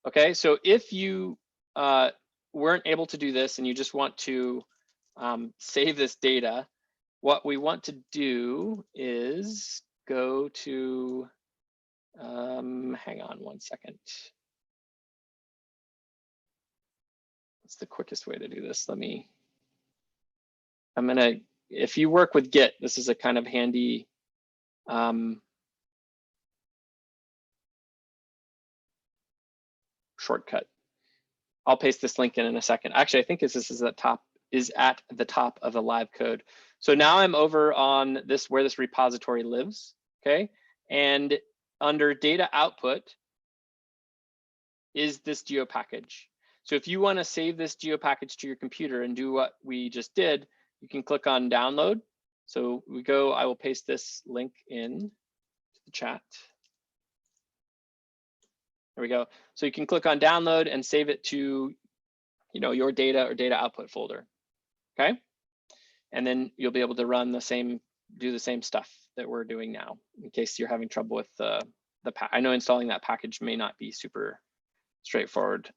Okay, so if you weren't able to do this and you just want to save this data, what we want to do is go to, hang on one second. What's the quickest way to do this? If you work with Git, this is a kind of handy shortcut. I'll paste this link in a second. Actually, I think this is at the top of the live code. So now I'm over on this, where this repository lives, okay? And under data output is this geopackage. So if you want to save this geopackage to your computer and do what we just did, you can click on download. So I will paste this link in to the chat. There we go. So you can click on download and save it to, you know, your data or data output folder. Okay. And then you'll be able to run do the same stuff that we're doing now, in case you're having trouble with I know installing that package may not be super straightforward.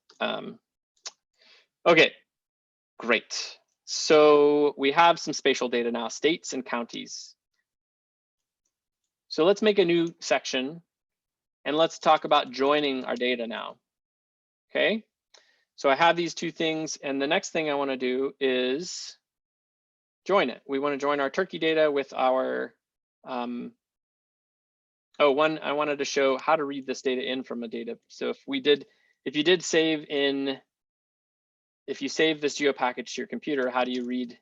Okay, great. So we have some spatial data now, states and counties. So let's make a new section and let's talk about joining our data now. Okay, so I have these 2 things, and the next thing I want to do is join it. We want to join our Turkey data with our, I wanted to show how to read this data in from a data. So if you save this geopackage to your computer, how do you read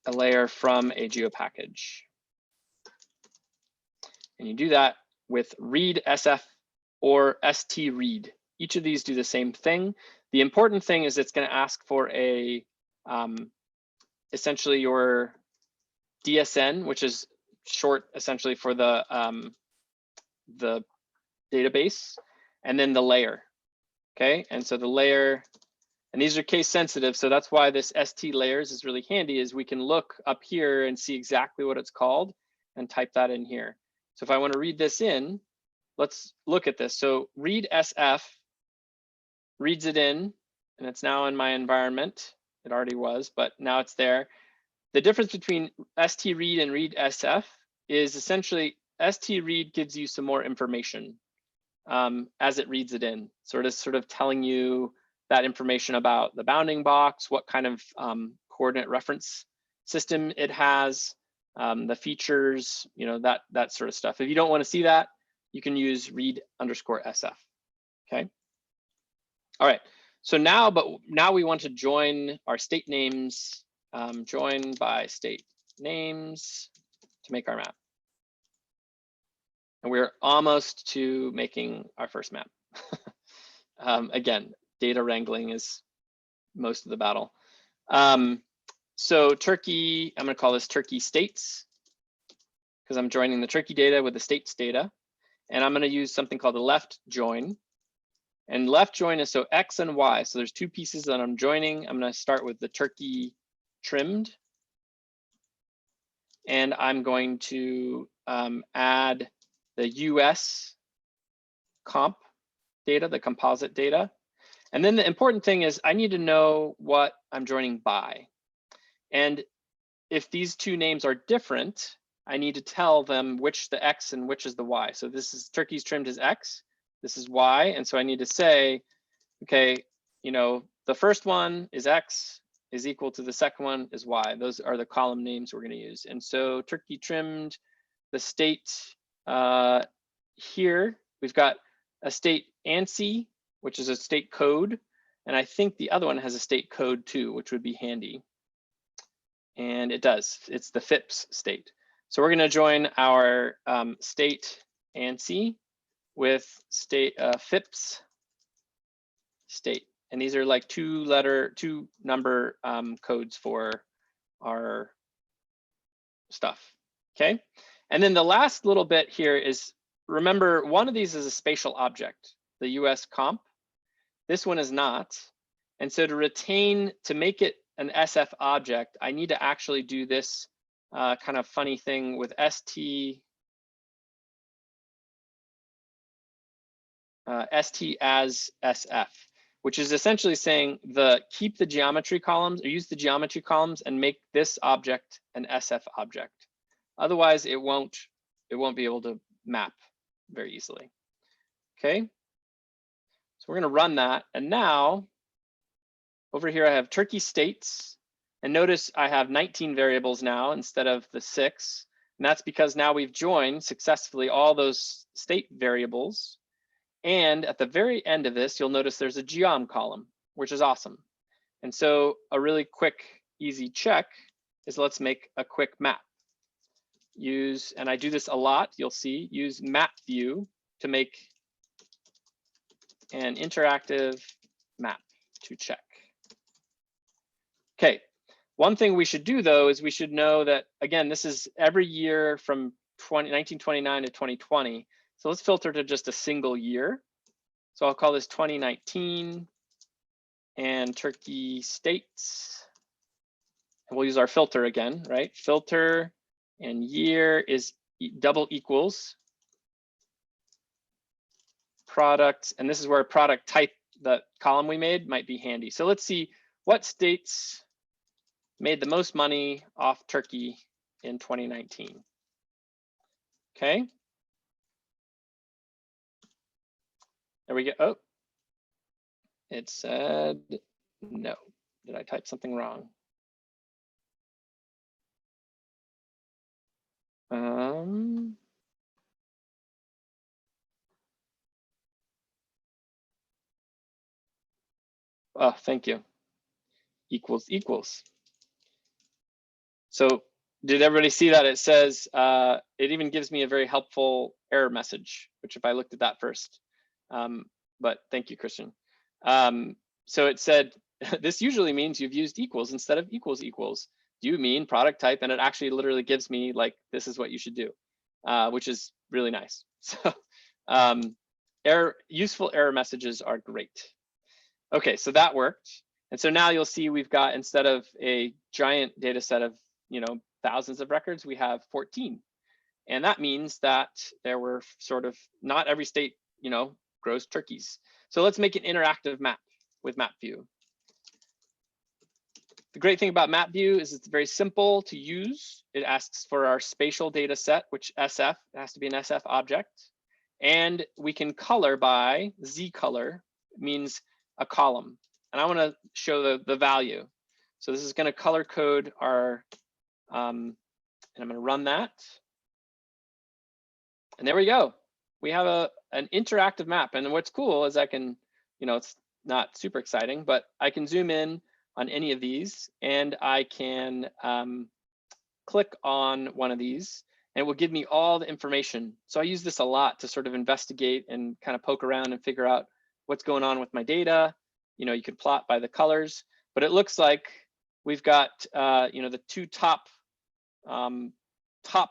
a layer from a geopackage. And you do that with read SF or stRead. Each of these do the same thing. The important thing is it's going to ask for a essentially your DSN, which is short essentially for the database, and then the layer. Okay, and so the layer, and these are case sensitive, so that's why this st layers is really handy, is we can look up here and see exactly what it's called and type that in here. So if I want to read this in, let's look at this. So read SF reads it in, and it's now in my environment. It already was, but now it's there. The difference between stRead and read SF is essentially stRead gives you some more information as it reads it in, sort of telling you that information about the bounding box, what kind of coordinate reference system it has, the features, you know, that sort of stuff. If you don't want to see that, you can use read_SF. Okay. All right. So now we want to join our state names, join by state names to make our map. And we're almost to making our first map. Again, data wrangling is most of the battle. So Turkey, I'm going to call this Turkey states, because I'm joining the Turkey data with the states data. And I'm going to use something called the left join. And left join is so X and Y. So there's two pieces that I'm joining. I'm going to start with the Turkey trimmed. And I'm going to add the US comp data, the composite data. And then the important thing is I need to know what I'm joining by. And if these two names are different, I need to tell them which the X and which is the Y. So this is Turkey's trimmed as X, this is Y. And so I need to say, okay, you know, the first one is X is equal to the second one is Y. Those are the column names we're going to use. And so Turkey trimmed, the state here, we've got a state ANSI, which is a state code. And I think the other one has a state code too, which would be handy. And it does, it's the FIPS state. So we're going to join our state ANSI with state FIPS state. And these are like two number codes for our stuff. Okay. And then the last little bit here is, remember, one of these is a spatial object, the US comp. This one is not. And so to make it an SF object, I need to actually do this kind of funny thing with st as SF, which is essentially saying keep the geometry columns or use the geometry columns and make this object an SF object. Otherwise, it won't be able to map very easily. Okay, so we're going to run that, and now over here I have Turkey states, and notice I have 19 variables now instead of the 6, and that's because now we've joined successfully all those state variables. And at the very end of this, you'll notice there's a geom column, which is awesome. And so a really quick, easy check is let's make a quick map. And I do this a lot, you'll see, use map view to make an interactive map to check. Okay, one thing we should do though is we should know that, again, this is every year from 1929 to 2020. So let's filter to just a single year. So I'll call this 2019 and Turkey states. And we'll use our filter again, right? Filter and year is double equals product. And this is where product type, the column we made, might be handy. So let's see what states made the most money off Turkey in 2019. Okay. There we go. Oh, it said no. Did I type something wrong? Oh, thank you. Equals. So did everybody see that? It says, it even gives me a very helpful error message, which if I looked at that first, but thank you, Christian. So it said, this usually means you've used equals instead of equals equals. Do you mean product type? And it actually literally gives me like, this is what you should do, which is really nice. So useful error messages are great. Okay, so that worked. And so now you'll see we've got, instead of a giant data set of, thousands of records, we have 14. And that means that there were sort of, not every state, grows turkeys. So let's make an interactive map with map view. The great thing about map view is it's very simple to use. It asks for our spatial data set, which SF, it has to be an SF object. And we can color by Z color, means a column. And I want to show the value. So this is going to color code our, and I'm going to run that. And there we go. We have an interactive map. And what's cool is I can, it's not super exciting, but I can zoom in on any of these and I can click on one of these and it will give me all the information. So I use this a lot to sort of investigate and kind of poke around and figure out what's going on with my data. You could plot by the colors, but it looks like we've got, the two top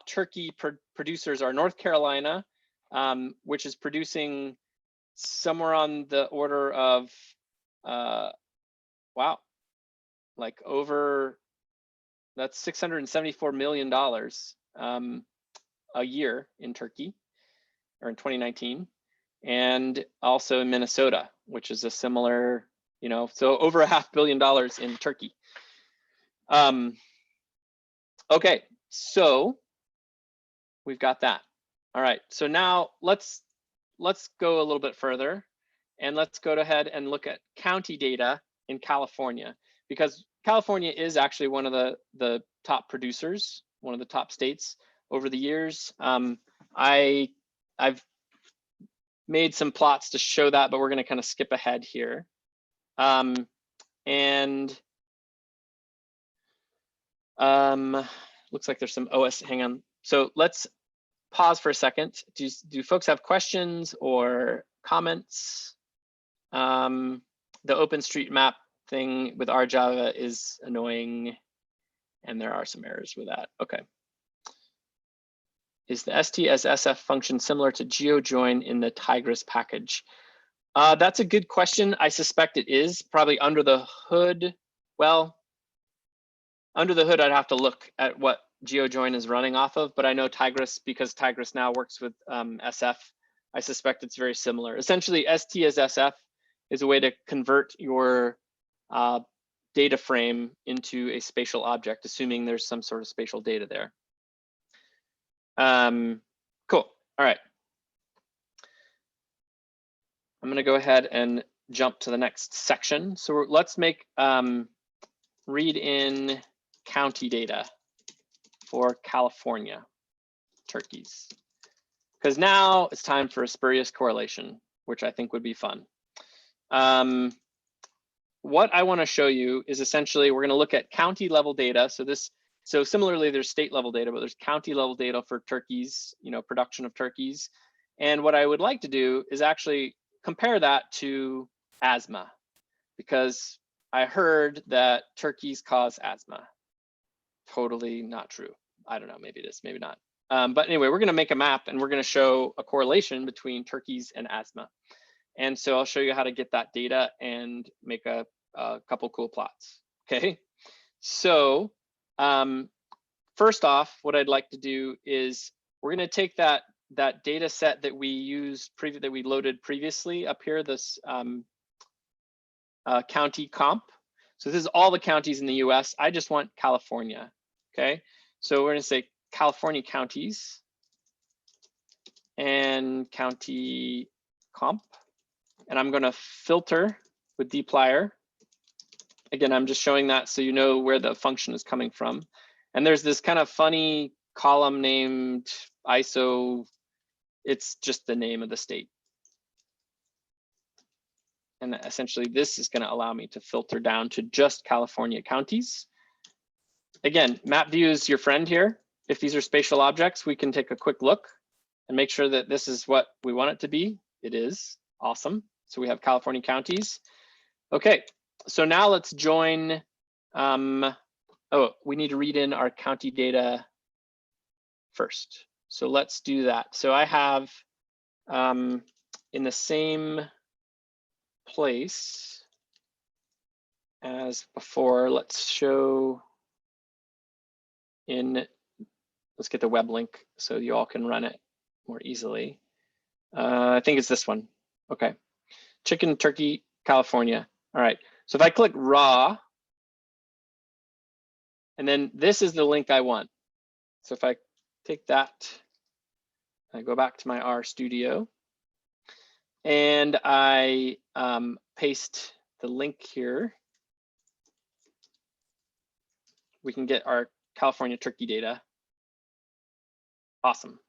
turkey producers are North Carolina, which is producing somewhere on the order of, wow, like over, that's $674 million a year in Turkey, or in 2019, and also in Minnesota, which is a similar, so over $500 million in Turkey. Okay, so we've got that. All right, so now let's go a little bit further and let's go ahead and look at county data in California, because California is actually one of the top producers, one of the top states over the years. I've made some plots to show that, but we're going to kind of skip ahead here. Looks like there's some OS, hang on. So let's pause for a second. Do folks have questions or comments? The OpenStreetMap thing with RJava is annoying, and there are some errors with that. Okay. Is the ST-as-SF function similar to GeoJoin in the Tigris package? That's a good question. I suspect it is, probably under the hood. Well, under the hood, I'd have to look at what GeoJoin is running off of, but I know Tigris, because Tigris now works with SF, I suspect it's very similar. Essentially, ST-as-SF is a way to convert your data frame into a spatial object, assuming there's some sort of spatial data there. Cool, all right. I'm gonna go ahead and jump to the next section. So let's make read in county data for California turkeys, because now it's time for a spurious correlation, which I think would be fun. What I want to show you is essentially we're going to look at county level data. So similarly, there's state level data, but there's county level data for turkeys, production of turkeys. And what I would like to do is actually compare that to asthma, because I heard that turkeys cause asthma. Totally not true. I don't know, maybe it is, maybe not. But anyway, we're going to make a map and we're going to show a correlation between turkeys and asthma. And so I'll show you how to get that data and make a couple cool plots. Okay, so first off, what I'd like to do is we're going to take that data set that we used that we loaded previously up here, this county comp. So this is all the counties in the US. I just want California. Okay, so we're going to say California counties and county comp. And I'm going to filter with dplyr. Again, I'm just showing that so you know where the function is coming from. And there's this kind of funny column named ISO. It's just the name of the state. And essentially, this is going to allow me to filter down to just California counties. again, map view is your friend here. If these are spatial objects, we can take a quick look and make sure that this is what we want it to be. It is. Awesome. So we have California counties. Okay, so now let's join. Oh, we need to read in our county data first. So let's do that. So I have in the same place as before, let's show in, let's get the web link so you all can run it more easily. I think it's this one. Okay, chicken, turkey, California. All right, so if I click raw, and then this is the link I want. So if I take that, I go back to my RStudio, and I paste the link here, we can get our California turkey data. Awesome.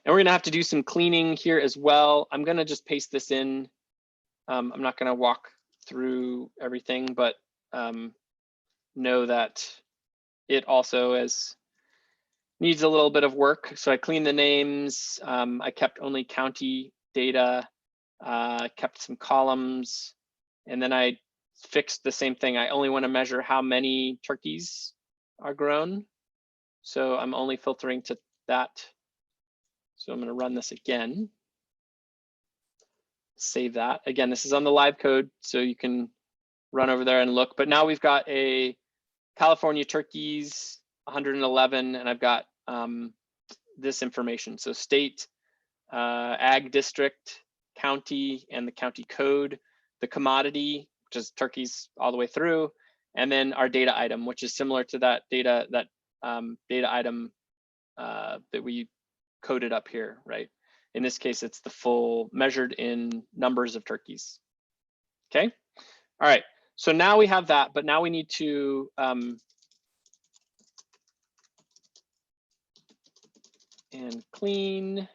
And we're gonna have to do some cleaning here as well. I'm gonna just paste this in. I'm not gonna walk through everything, but know that it also needs a little bit of work. So I cleaned the names. I kept only county data, kept some columns, and then I fixed the same thing. I only want to measure how many turkeys are grown. So I'm only filtering to that. So I'm going to run this again. Save that. Again, this is on the live code, so you can run over there and look. But now we've got a California turkeys, 111, and I've got this information. So state, ag district, county, and the county code, the commodity, which is turkeys all the way through, and then our data item, which is similar to that data item that we coded up here, right? In this case, it's the full measured in numbers of turkeys. Okay, all right. So now we have that, but now we need to and clean,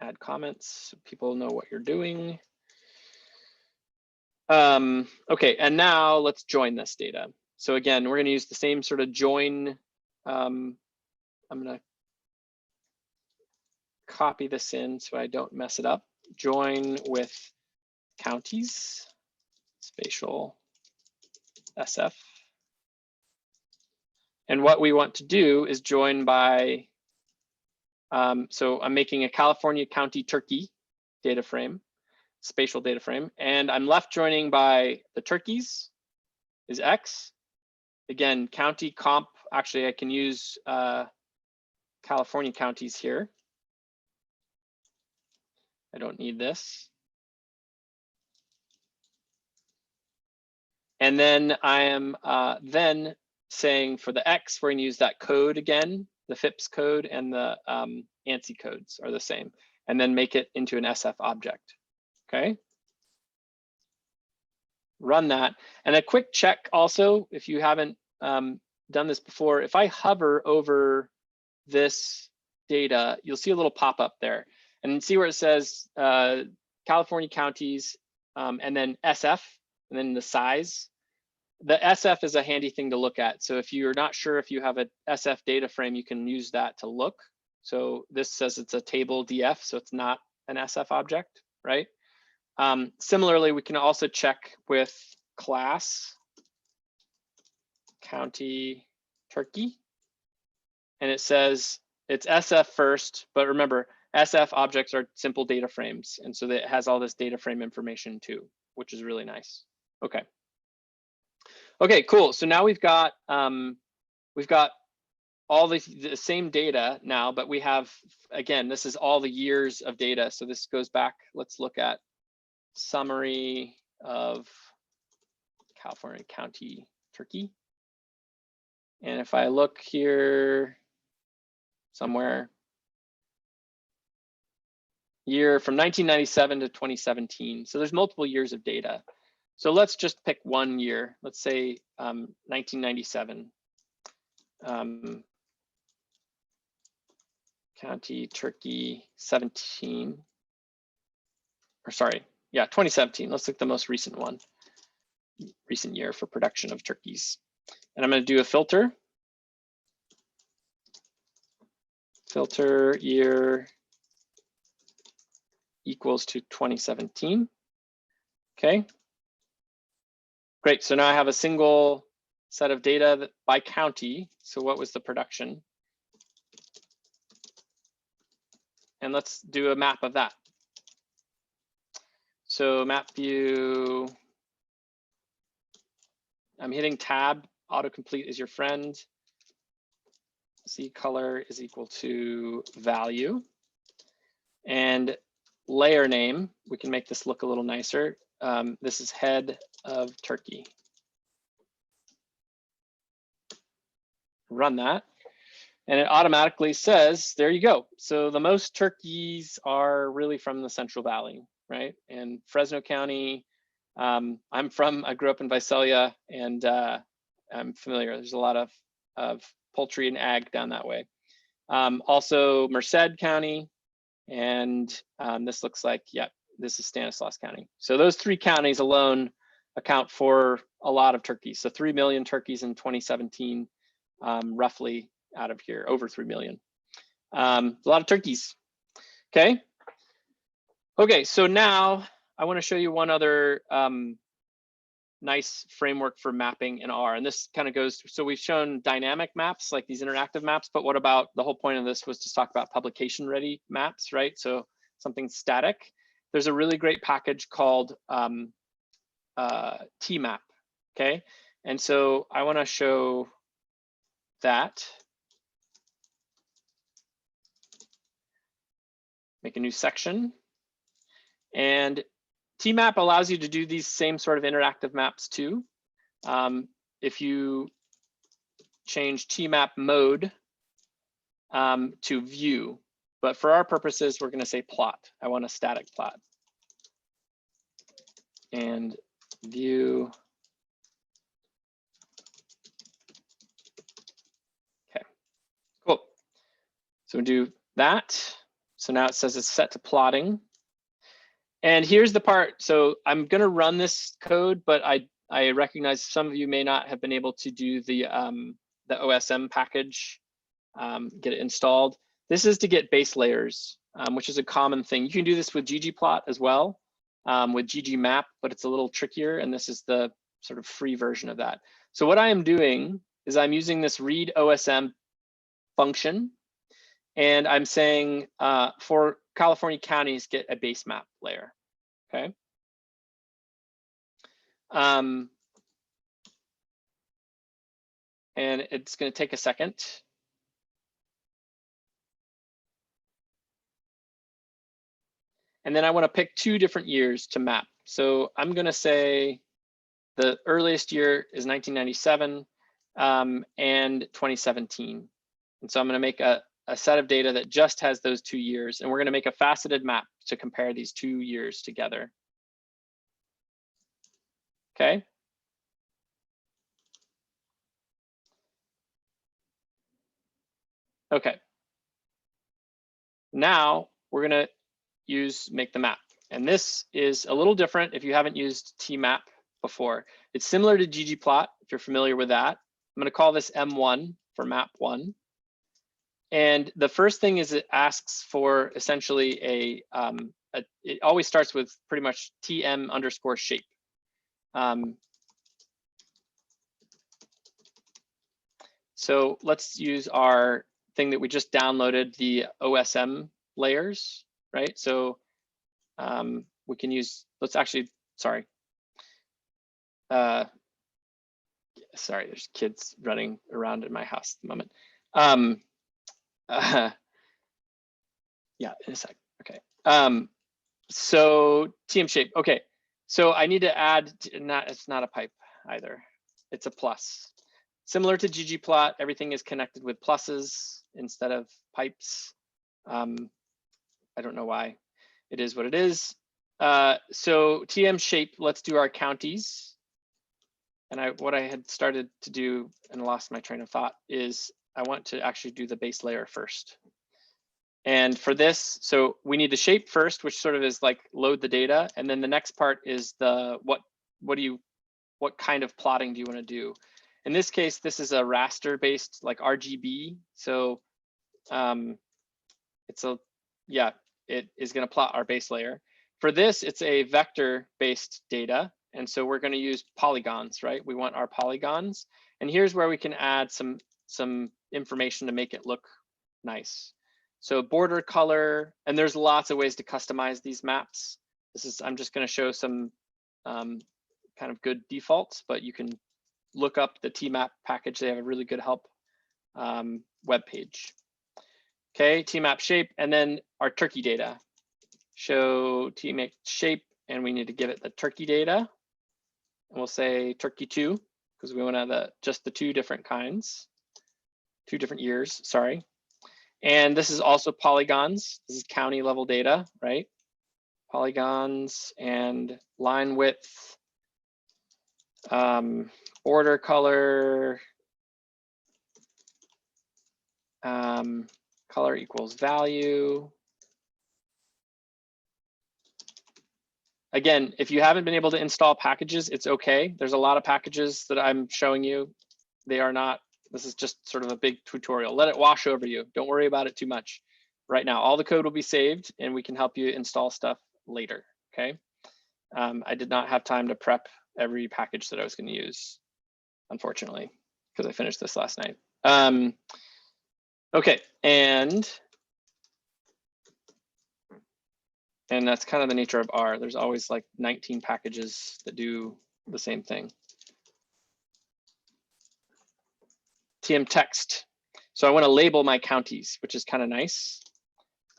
add comments so people know what you're doing. Okay, and now let's join this data. So again, we're going to use the same sort of join. I'm going to copy this in so I don't mess it up. Join with counties, spatial SF. And what we want to do is join by, so I'm making a California county turkey data frame, spatial data frame, and I'm left joining by the turkeys is X. Again, county comp, actually I can use California counties here. I don't need this. And then I am then saying for the X, we're going to use that code again. The FIPS code and the ANSI codes are the same, and then make it into an SF object. Okay. Run that. And a quick check also, if you haven't done this before, if I hover over this data, you'll see a little pop-up there. And see where it says California counties and then SF, and then the size. The SF is a handy thing to look at. So if you're not sure if you have a SF data frame, you can use that to look. So this says it's a table DF, so it's not an SF object, right? Similarly, we can also check with class county turkey, and it says it's SF first, but remember, SF objects are simple data frames, and so it has all this data frame information too, which is really nice. Okay. Okay, cool. So now we've got all the same data now, but we have, again, this is all the years of data. So this goes back. Let's look at summary of California county turkey. And if I look here somewhere, year from 1997 to 2017. So there's multiple years of data. So let's just pick one year. Let's say 1997. County turkey 17, or sorry, yeah, 2017. Let's look at the most recent one, recent year for production of turkeys. And I'm going to do a filter. filter year equals to 2017. Okay. Great. So now I have a single set of data that, by county. So what was the production? And let's do a map of that. So map view, I'm hitting tab, autocomplete is your friend. Z color is equal to value. And layer name, we can make this look a little nicer. This is head of turkey. Run that. And it automatically says, there you go. So the most turkeys are really from the Central Valley, right? And Fresno County, I grew up in Visalia, and I'm familiar. There's a lot of poultry and ag down that way. Also Merced County, and this looks like, yeah, this is Stanislaus County. So those three counties alone account for a lot of turkeys. So 3 million turkeys in 2017, roughly out of here, over 3 million. A lot of turkeys. Okay. Okay, so now I want to show you one other nice framework for mapping in R. And this kind of goes, so we've shown dynamic maps, like these interactive maps, but what about, the whole point of this was to talk about publication ready maps, right? So something static. There's a really great package called tmap, okay? And so I want to show that. Make a new section. And tmap allows you to do these same sort of interactive maps too. If you change tmap mode to view, but for our purposes, we're going to say plot. I want a static plot. And view. Okay, cool. So we do that. So now it says it's set to plotting. And here's the part. So I'm going to run this code, but I recognize some of you may not have been able to do the OSM package, get it installed. This is to get base layers, which is a common thing. You can do this with ggplot as well, with ggmap, but it's a little trickier. And this is the sort of free version of that. So what I am doing is I'm using this read OSM function. And I'm saying for California counties, get a base map layer, okay? And it's going to take a second. And then I want to pick 2 different years to map. So I'm going to say the earliest year is 1997 and 2017. And so I'm going to make a set of data that just has those 2 years, and we're going to make a faceted map to compare these 2 years together. Okay. Okay. Now we're going to make the map. And this is a little different if you haven't used tmap before. It's similar to ggplot, if you're familiar with that. I'm going to call this M1 for map 1. And the first thing is it asks for essentially it always starts with pretty much tm underscore shape. So let's use our thing that we just downloaded, the OSM layers, right? So we can use, let's actually, sorry, there's kids running around in my house at the moment. Yeah, in a sec. Okay. So TM shape. Okay. So I need to add, it's not a pipe either. It's a plus. Similar to ggplot, everything is connected with pluses instead of pipes. I don't know why. It is what it is. So TM shape, let's do our counties. And what I had started to do and lost my train of thought is I want to actually do the base layer first. And for this, so we need the shape first, which sort of is like load the data. And then the next part is the what kind of plotting do you want to do? In this case, this is a raster based like RGB. So it is going to plot our base layer. For this, it's a vector-based data. And so we're going to use polygons, right? We want our polygons. And here's where we can add some information to make it look nice. So border color, and there's lots of ways to customize these maps. I'm just going to show some kind of good defaults, but you can look up the TMap package. They have a really good help web page. Okay, TMap shape, and then our turkey data. Show TMap shape, and we need to give it the turkey data. And we'll say turkey 2, because we want to have just the 2 different kinds, 2 different years, sorry. And this is also polygons. This is county level data, right? Polygons and line width, border color, color equals value. Again, if you haven't been able to install packages, it's okay. There's a lot of packages that I'm showing you. They are not, this is just sort of a big tutorial. Let it wash over you. Don't worry about it too much. Right now, all the code will be saved and we can help you install stuff later, okay? I did not have time to prep every package that I was going to use, unfortunately, because I finished this last night. Okay, and that's kind of the nature of R. There's always like 19 packages that do the same thing. TM text. So I want to label my counties, which is kind of nice.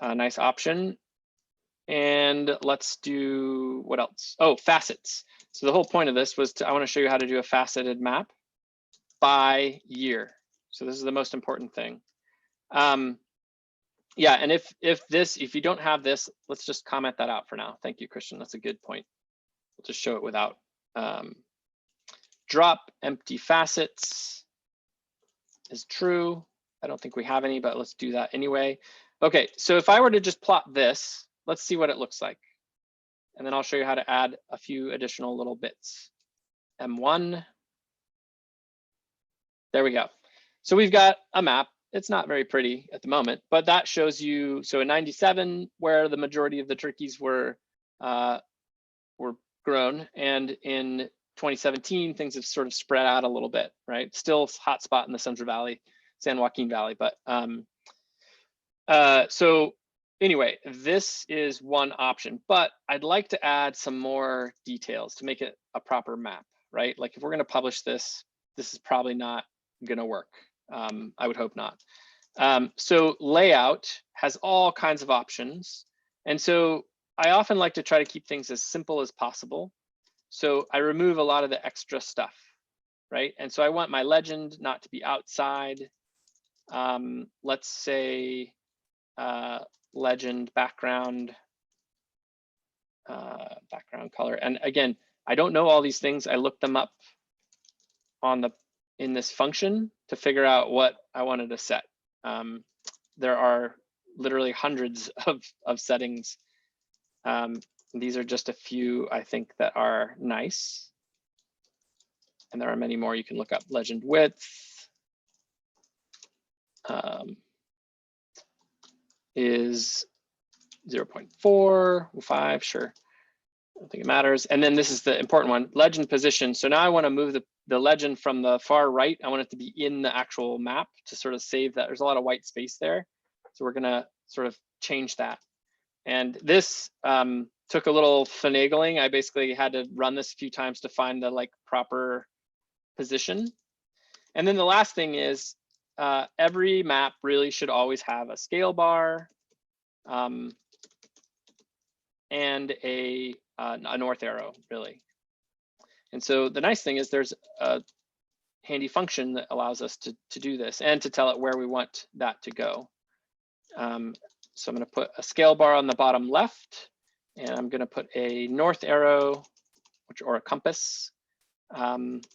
A nice option. And let's do what else? Oh, facets. So the whole point of this was I want to show you how to do a faceted map by year. So this is the most important thing. Yeah, and if you don't have this, let's just comment that out for now. Thank you, Christian. That's a good point. We'll just show it without. Drop empty facets is true. I don't think we have any, but let's do that anyway. Okay, so if I were to just plot this, let's see what it looks like. And then I'll show you how to add a few additional little bits. M1. There we go. So we've got a map. It's not very pretty at the moment, but that shows you, so in 97, where the majority of the turkeys were grown, and in 2017, things have sort of spread out a little bit, right? Still hot spot in the Central Valley, San Joaquin Valley, but so anyway, this is one option, but I'd like to add some more details to make it a proper map, right? Like if we're going to publish this, this is probably not going to work. I would hope not. So layout has all kinds of options. And so I often like to try to keep things as simple as possible. So I remove a lot of the extra stuff, right? And so I want my legend not to be outside. Let's say legend background, background color. And again, I don't know all these things. I looked them up in this function to figure out what I wanted to set. There are literally hundreds of settings. These are just a few, I think, that are nice. And there are many more you can look up. Legend width is 0.4, 5, sure. I don't think it matters. And then this is the important one, legend position. So now I want to move the legend from the far right. I want it to be in the actual map to sort of save that. There's a lot of white space there. So we're going to sort of change that. And this took a little finagling. I basically had to run this a few times to find the like proper position. And then the last thing is every map really should always have a scale bar and a north arrow, really. And so the nice thing is there's a handy function that allows us to do this and to tell it where we want that to go. So I'm going to put a scale bar on the bottom left, and I'm going to put a north arrow, or a compass, and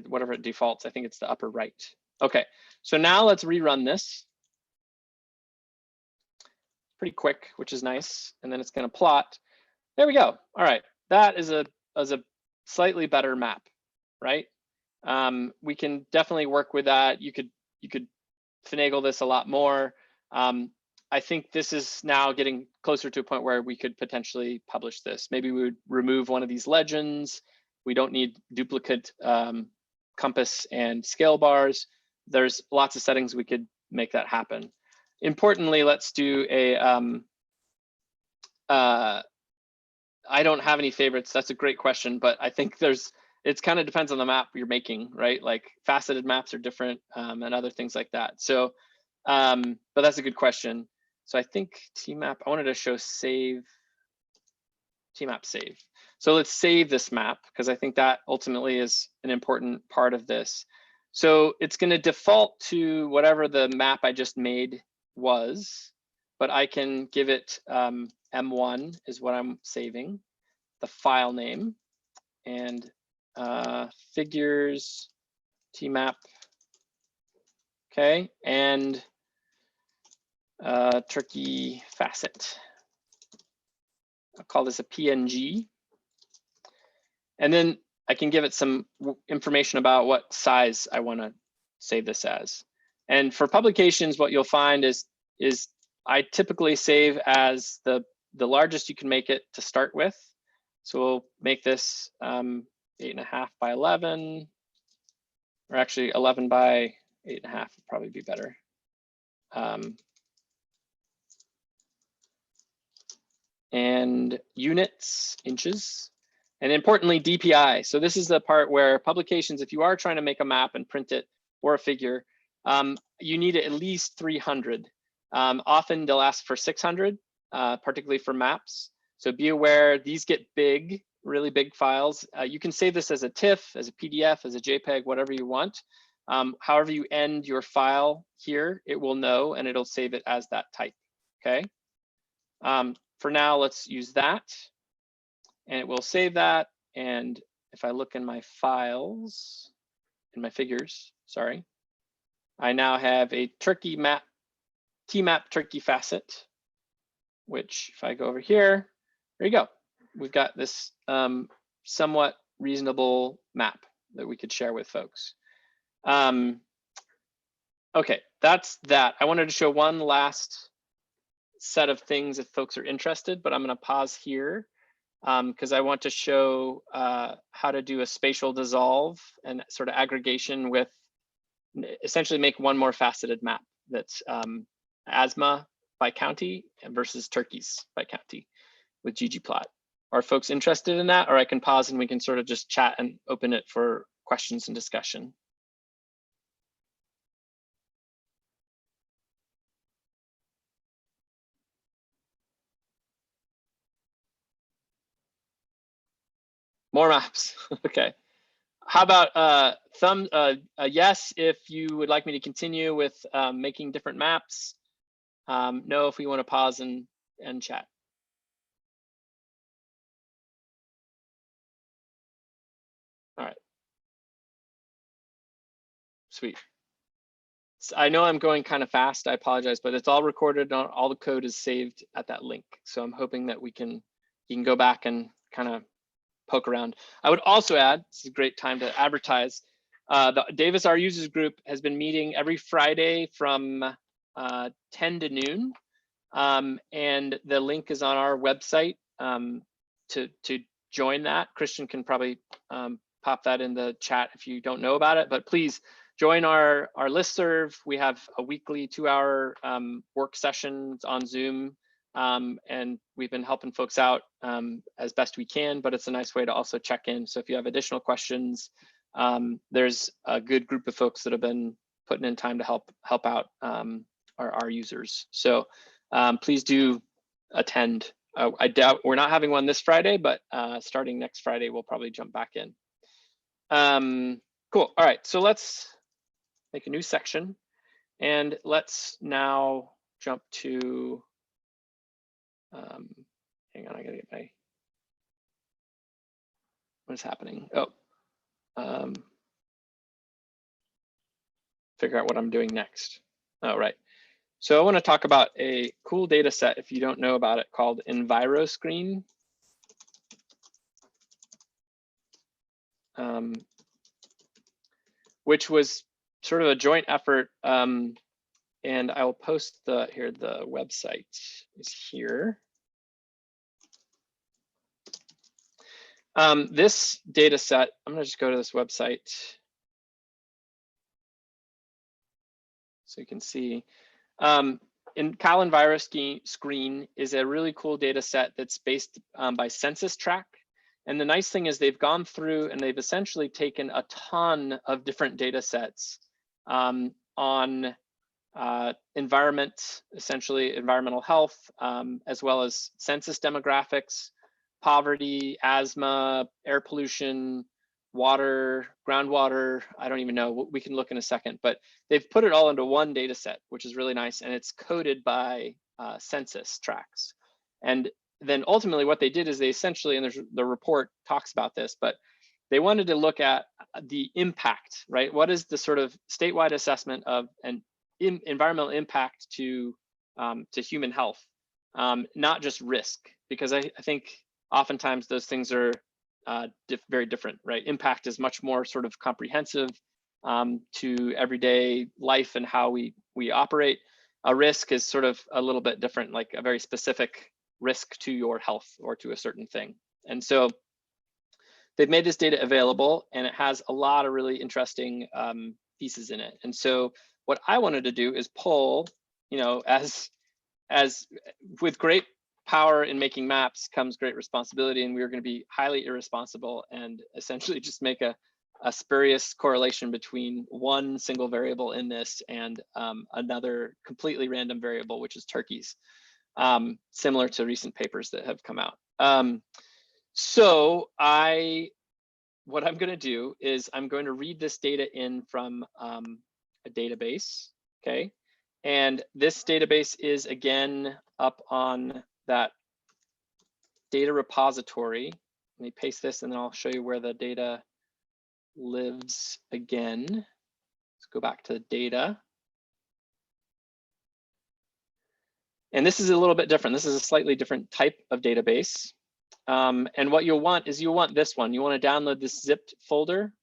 whatever it defaults, I think it's the upper right. Okay, so now let's rerun this. Pretty quick, which is nice. And then it's going to plot. There we go. All right, that is a slightly better map, right? We can definitely work with that. You could finagle this a lot more. I think this is now getting closer to a point where we could potentially publish this. Maybe we would remove one of these legends. We don't need duplicate compass and scale bars. There's lots of settings we could make that happen. Importantly, let's do a, I don't have any favorites. That's a great question, but I think it's kind of depends on the map you're making, right? Like faceted maps are different and other things like that. So, but that's a good question. So I think tmap, I wanted to show save, tmap save. So let's save this map because I think that ultimately is an important part of this. So it's going to default to whatever the map I just made was, but I can give it M1 is what I'm saving, the file name, and figures tmap. Okay, and Turkey facet. I'll call this a PNG. And then I can give it some information about what size I want to save this as. And for publications, what you'll find is I typically save as the largest you can make it to start with. So we'll make this 8.5 by 11, or actually 11 by 8.5 would probably be better. And units, inches, and importantly, DPI. So this is the part where publications, if you are trying to make a map and print it or a figure, you need at least 300. Often they'll ask for 600, particularly for maps. So be aware, these get big, really big files. You can save this as a TIFF, as a PDF, as a JPEG, whatever you want. However you end your file here, it will know and it'll save it as that type, okay? For now, let's use that, and it will save that. And if I look in my files, in my figures, sorry, I now have a Turkey map, tmap Turkey facet, which if I go over here, there you go. We've got this somewhat reasonable map that we could share with folks. Okay, that's that. I wanted to show one last set of things if folks are interested, but I'm going to pause here because I want to show how to do a spatial dissolve and sort of aggregation with essentially make one more faceted map that's ASMA by county versus Turkeys by county with ggplot. Are folks interested in that? Or I can pause and we can sort of just chat and open it for questions and discussion. More maps, okay. How about a yes if you would like me to continue with making different maps? No if we want to pause and chat. All right. Sweet. So I know I'm going kind of fast, I apologize, but it's all recorded, all the code is saved at that link. So I'm hoping that you can go back and kind of poke around. I would also add, this is a great time to advertise, the Davis R users group has been meeting every Friday from 10 to noon. And the link is on our website to join that. Christian can probably pop that in the chat if you don't know about it, but please join our listserv. We have a weekly 2-hour work sessions on Zoom. And we've been helping folks out as best we can, but it's a nice way to also check in. So if you have additional questions, there's a good group of folks that have been putting in time to help out our users. So please do attend. I doubt we're not having one this Friday, but starting next Friday, we'll probably jump back in. Cool. All right, so let's make a new section and let's now jump to hang on, I gotta get my, what is happening? Oh, figure out what I'm doing next. Oh, right. So I want to talk about a cool data set, if you don't know about it, called EnviroScreen. Which was sort of a joint effort And I will post the website is here. This data set, I'm gonna just go to this website so you can see. In Callan virus screen is a really cool data set that's based by census tract. And the nice thing is they've gone through and they've essentially taken a ton of different data sets on environment, essentially environmental health, as well as census demographics, poverty, asthma, air pollution, water, groundwater. I don't even know, we can look in a second, but they've put it all into one data set, which is really nice. And it's coded by census tracts. And then ultimately what they did is they essentially, and the report talks about this, but they wanted to look at the impact, right? What is the sort of statewide assessment of an environmental impact to human health, not just risk, because I think oftentimes those things are very different, right? Impact is much more sort of comprehensive to everyday life and how we operate. A risk is sort of a little bit different, like a very specific risk to your health or to a certain thing. And so they've made this data available, and it has a lot of really interesting pieces in it. And so what I wanted to do is pull, as with great power in making maps comes great responsibility, and we were going to be highly irresponsible and essentially just make a spurious correlation between one single variable in this and another completely random variable, which is turkeys, similar to recent papers that have come out. So what I'm going to do is I'm going to read this data in from a database, okay? And this database is again up on that data repository. Let me paste this and then I'll show you where the data lives again. Let's go back to the data. And this is a little bit different. This is a slightly different type of database. And what you'll want is this one. You want to download this zipped folder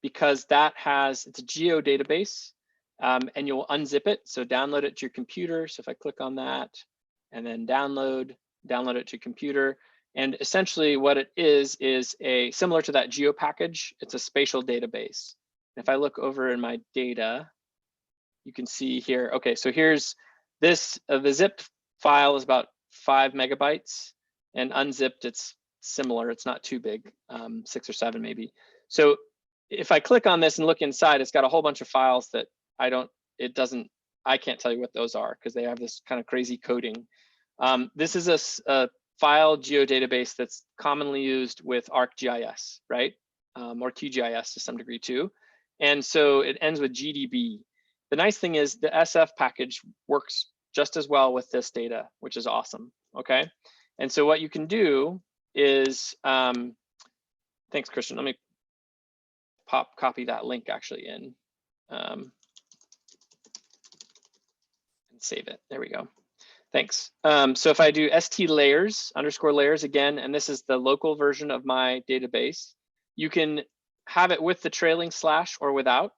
because it's a geo database, and you'll unzip it. So download it to your computer. So if I click on that and then download it to your computer. And essentially what it is similar to that geopackage. It's a spatial database. If I look over in my data, you can see here, okay, so here's this, the zipped file is about 5 megabytes. And unzipped, it's similar. It's not too big, 6 or 7 maybe. So if I click on this and look inside, it's got a whole bunch of files that I can't tell you what those are because they have this kind of crazy coding. This is a file geodatabase that's commonly used with ArcGIS, right? Or QGIS to some degree too. And so it ends with GDB. The nice thing is the SF package works just as well with this data, which is awesome, okay? And so what you can do is, thanks, Christian. Let me copy that link actually in and save it. There we go. Thanks. So if I do st_layers again, and this is the local version of my database, you can have it with the trailing slash or without.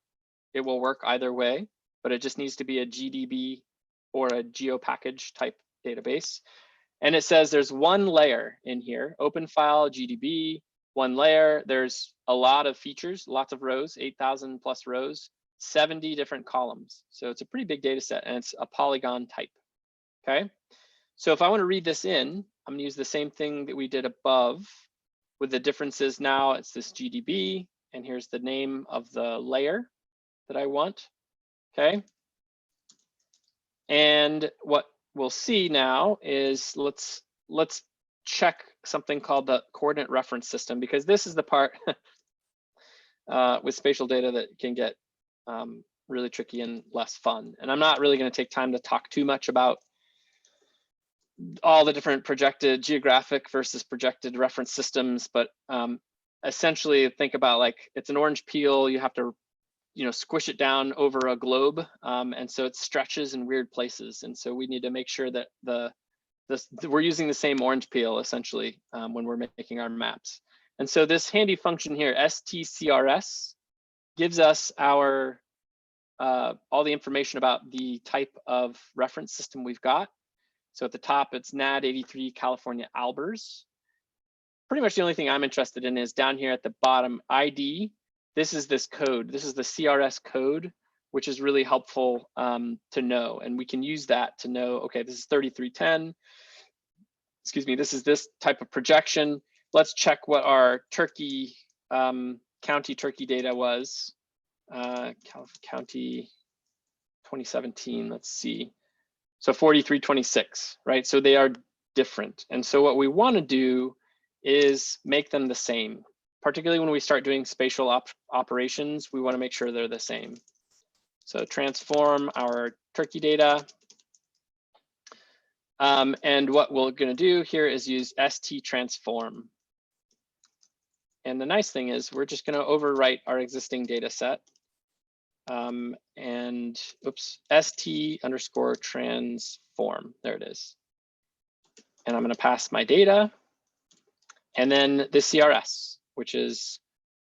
It will work either way, but it just needs to be a GDB or a geopackage type database. And it says there's one layer in here, open file, GDB, one layer. There's a lot of features, lots of rows, 8,000 plus rows, 70 different columns. So it's a pretty big data set and it's a polygon type, okay? So if I want to read this in, I'm gonna use the same thing that we did above with the differences. Now it's this GDB and here's the name of the layer that I want, okay? And what we'll see now is let's check something called the coordinate reference system, because this is the part with spatial data that can get really tricky and less fun. And I'm not really going to take time to talk too much about all the different projected geographic versus projected reference systems, but essentially think about like it's an orange peel. You have to squish it down over a globe, and so it stretches in weird places. And so we need to make sure that we're using the same orange peel essentially when we're making our maps. And so this handy function here, stcrs, gives us our all the information about the type of reference system we've got. So at the top, it's NAD 83 California Albers. Pretty much the only thing I'm interested in is down here at the bottom, ID. This is this code. This is the CRS code, which is really helpful to know. And we can use that to know, okay, this is 3310. Excuse me, this is this type of projection. Let's check what our Turkey, county Turkey data was. County 2017, let's see. So 4326, right? So they are different. And so what we want to do is make them the same. Particularly when we start doing spatial operations, we want to make sure they're the same. So transform our Turkey data. And what we're going to do here is use st transform. And the nice thing is we're just going to overwrite our existing data set. And oops, st underscore transform. There it is. And I'm going to pass my data. And then the CRS, which is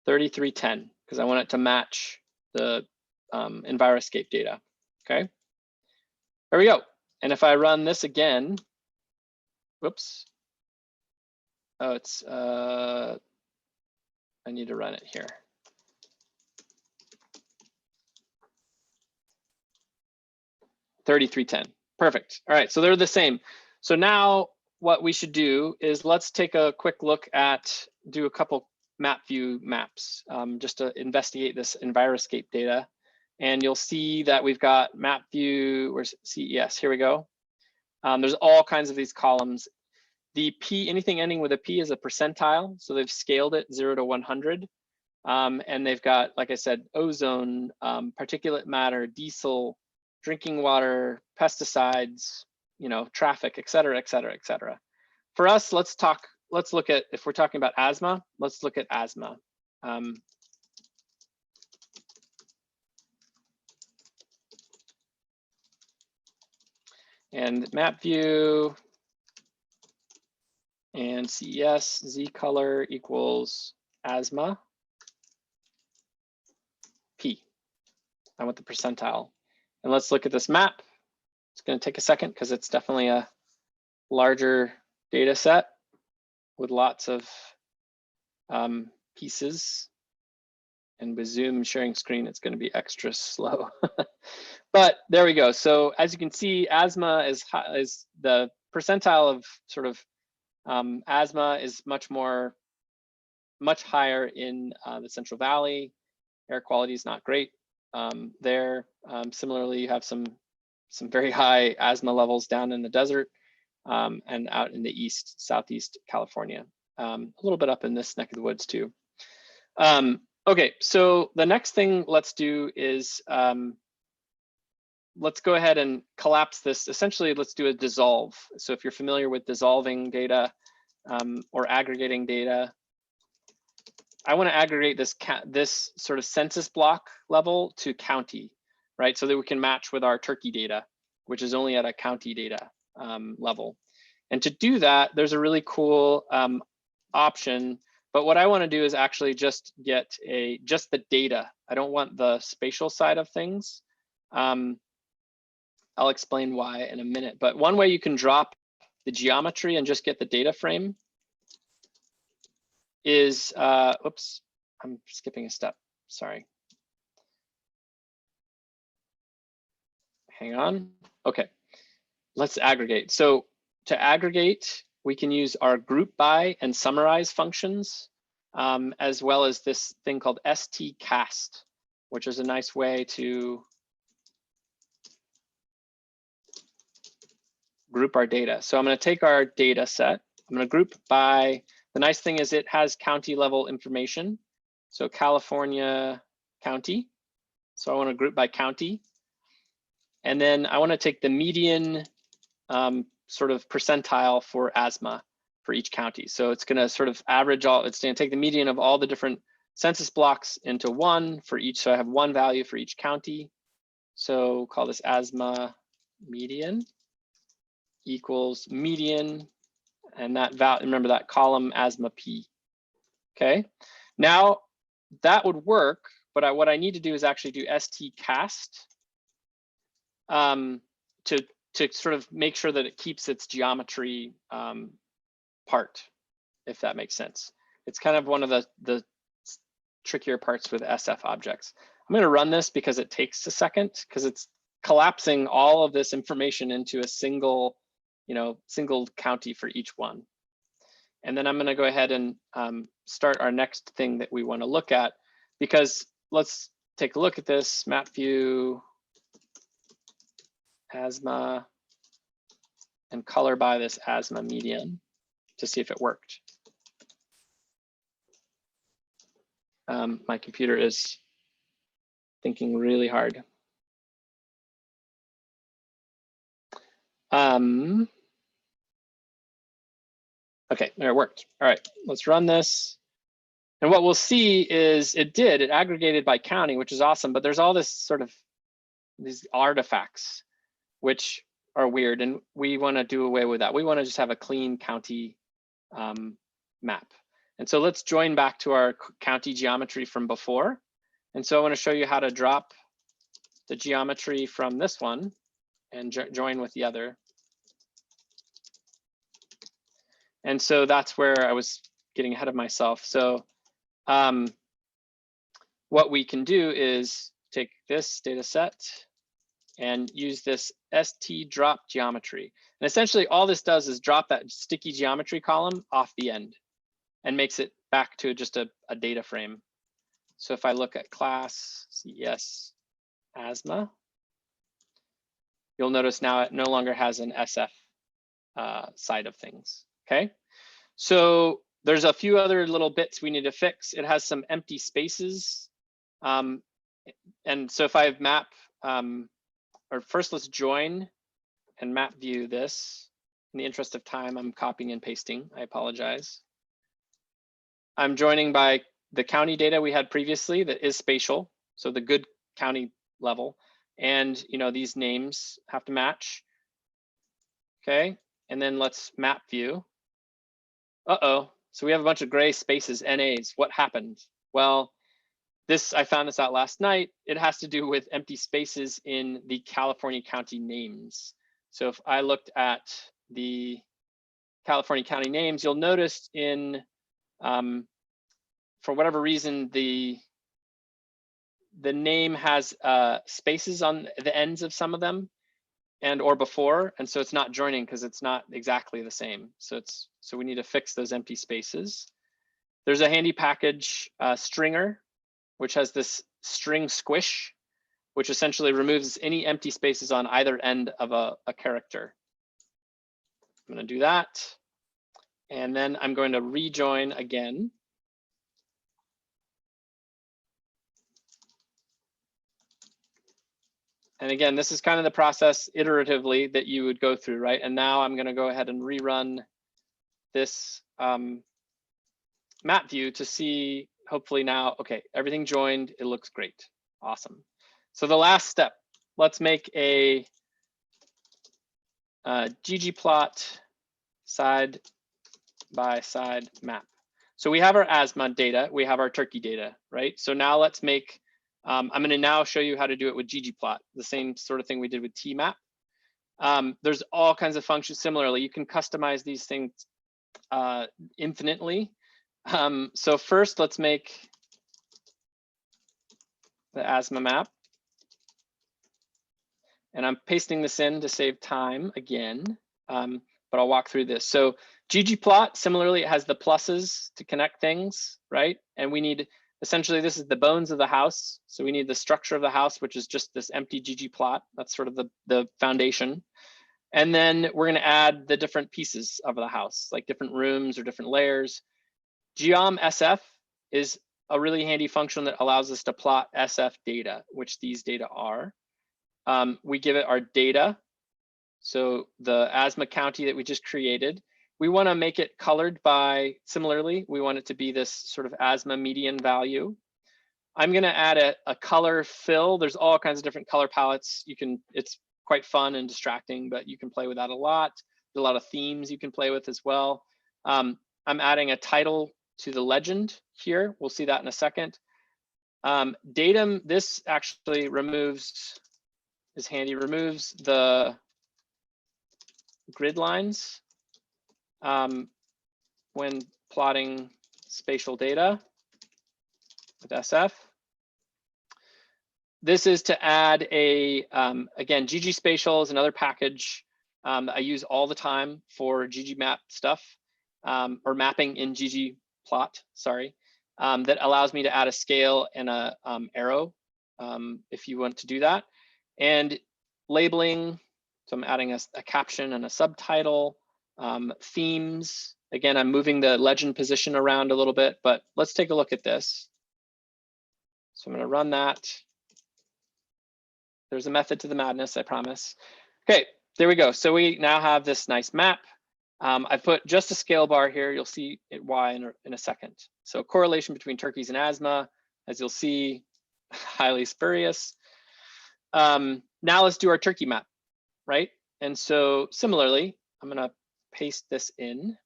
3310, because I want it to match the Enviroscape data. Okay. There we go. And if I run this again, whoops. Oh, it's, I need to run it here. $33.10. Perfect. All right, so they're the same. So now what we should do is let's take a quick look at, do a couple map view maps just to investigate this Enviroscape data. And you'll see that we've got map view, where's CES, here we go. There's all kinds of these columns. The P, anything ending with a P is a percentile. So they've scaled it 0 to 100. And they've got, like I said, ozone, particulate matter, diesel, drinking water, pesticides, you know, traffic, et cetera, et cetera, et cetera. For us, let's look at, if we're talking about asthma, let's look at asthma. And map view and CES Z color equals asthma P. I want the percentile. And let's look at this map. It's going to take a second because it's definitely a larger data set with lots of pieces. And with Zoom sharing screen, it's going to be extra slow. But there we go. So as you can see, asthma is the percentile of sort of asthma is much higher in the Central Valley. Air quality is not great there. Similarly, you have some very high asthma levels down in the desert and out in the east, southeast California. A little bit up in this neck of the woods too. Okay, so the next thing let's do is let's go ahead and collapse this. Essentially, let's do a dissolve. So if you're familiar with dissolving data or aggregating data, I want to aggregate this sort of census block level to county, right? So that we can match with our Turkey data, which is only at a county data level. And to do that, there's a really cool option. But what I want to do is actually just get just the data. I don't want the spatial side of things. I'll explain why in a minute. But one way you can drop the geometry and just get the data frame is, oops, I'm skipping a step, sorry. Hang on, okay, let's aggregate. So to aggregate, we can use our group by and summarize functions, as well as this thing called stcast, which is a nice way to group our data. So I'm going to take our data set, I'm going to group by, the nice thing is it has county level information. So California county. So I want to group by county. And then I want to take the median sort of percentile for asthma for each county. So it's going to sort of average all, it's going to take the median of all the different census blocks into one for each. So I have one value for each county. So call this asthma median equals median, and that value, remember that column asthma P. Okay, now that would work, but what I need to do is actually do stcast to sort of make sure that it keeps its geometry part, if that makes sense. It's kind of one of the trickier parts with SF objects. I'm going to run this because it takes a second, because it's collapsing all of this information into a single, single county for each one. And then I'm going to go ahead and start our next thing that we want to look at, because let's take a look at this map view, ASMA, and color by this ASMA median to see if it worked. My computer is thinking really hard. Okay, there it worked. All right, let's run this. And what we'll see is it aggregated by county, which is awesome, but there's all this sort of these artifacts, which are weird, and we want to do away with that. We want to just have a clean county map. And so let's join back to our county geometry from before. And so I want to show you how to drop the geometry from this one and join with the other. And so that's where I was getting ahead of myself. So what we can do is take this data set and use this st drop geometry. And essentially all this does is drop that sticky geometry column off the end and makes it back to just a data frame. So if I look at class CES ASMA, you'll notice now it no longer has an SF side of things, okay? So there's a few other little bits we need to fix. It has some empty spaces. And so if I map, or first let's join and map view this. In the interest of time, I'm copying and pasting, I apologize. I'm joining by the county data we had previously that is spatial, so the good county level. And these names have to match. Okay, and then let's map view. Uh-oh, so we have a bunch of gray spaces, NAs. What happened? Well, I found this out last night. It has to do with empty spaces in the California county names. So if I looked at the California county names, you'll notice in, for whatever reason, the name has spaces on the ends of some of them and or before, and so it's not joining because it's not exactly the same. So we need to fix those empty spaces. There's a handy package, stringer, which has this string squish, which essentially removes any empty spaces on either end of a character. I'm going to do that. And then I'm going to rejoin again. And again, this is kind of the process iteratively that you would go through, right? And now I'm going to go ahead and rerun this map view to see, hopefully now, okay, everything joined, it looks great, awesome. So the last step, let's make a ggplot side by side map. So we have our ASMA data, we have our Turkey data, right? So now let's make, I'm going to now show you how to do it with ggplot, the same sort of thing we did with tmap. There's all kinds of functions. Similarly, you can customize these things infinitely. So first, let's make the ASMA map. And I'm pasting this in to save time again, but I'll walk through this. So ggplot, similarly, it has the pluses to connect things, right? And we need, essentially, this is the bones of the house. So we need the structure of the house, which is just this empty ggplot. That's sort of the foundation. And then we're going to add the different pieces of the house, like different rooms or different layers. Geom SF is a really handy function that allows us to plot SF data, which these data are. We give it our data. So the ASMA county that we just created, we want to make it colored by, similarly, we want it to be this sort of ASMA median value. I'm going to add a color fill. There's all kinds of different color palettes. It's quite fun and distracting, but you can play with that a lot. There's a lot of themes you can play with as well. I'm adding a title to the legend here. We'll see that in a second. Datum, this actually is handy, removes the grid lines when plotting spatial data with SF. This is to add a, again, ggspatial is another package that I use all the time for ggmap stuff, or mapping in ggplot, sorry, that allows me to add a scale and a arrow if you want to do that. And labeling, so I'm adding a caption and a subtitle, themes. Again, I'm moving the legend position around a little bit, but let's take a look at this. So I'm going to run that. There's a method to the madness, I promise. Okay, there we go. So we now have this nice map. I put just a scale bar here. You'll see why in a second. So correlation between turkeys and asthma, as you'll see, highly spurious. Now let's do our turkey map, right? And so similarly, I'm going to paste this in.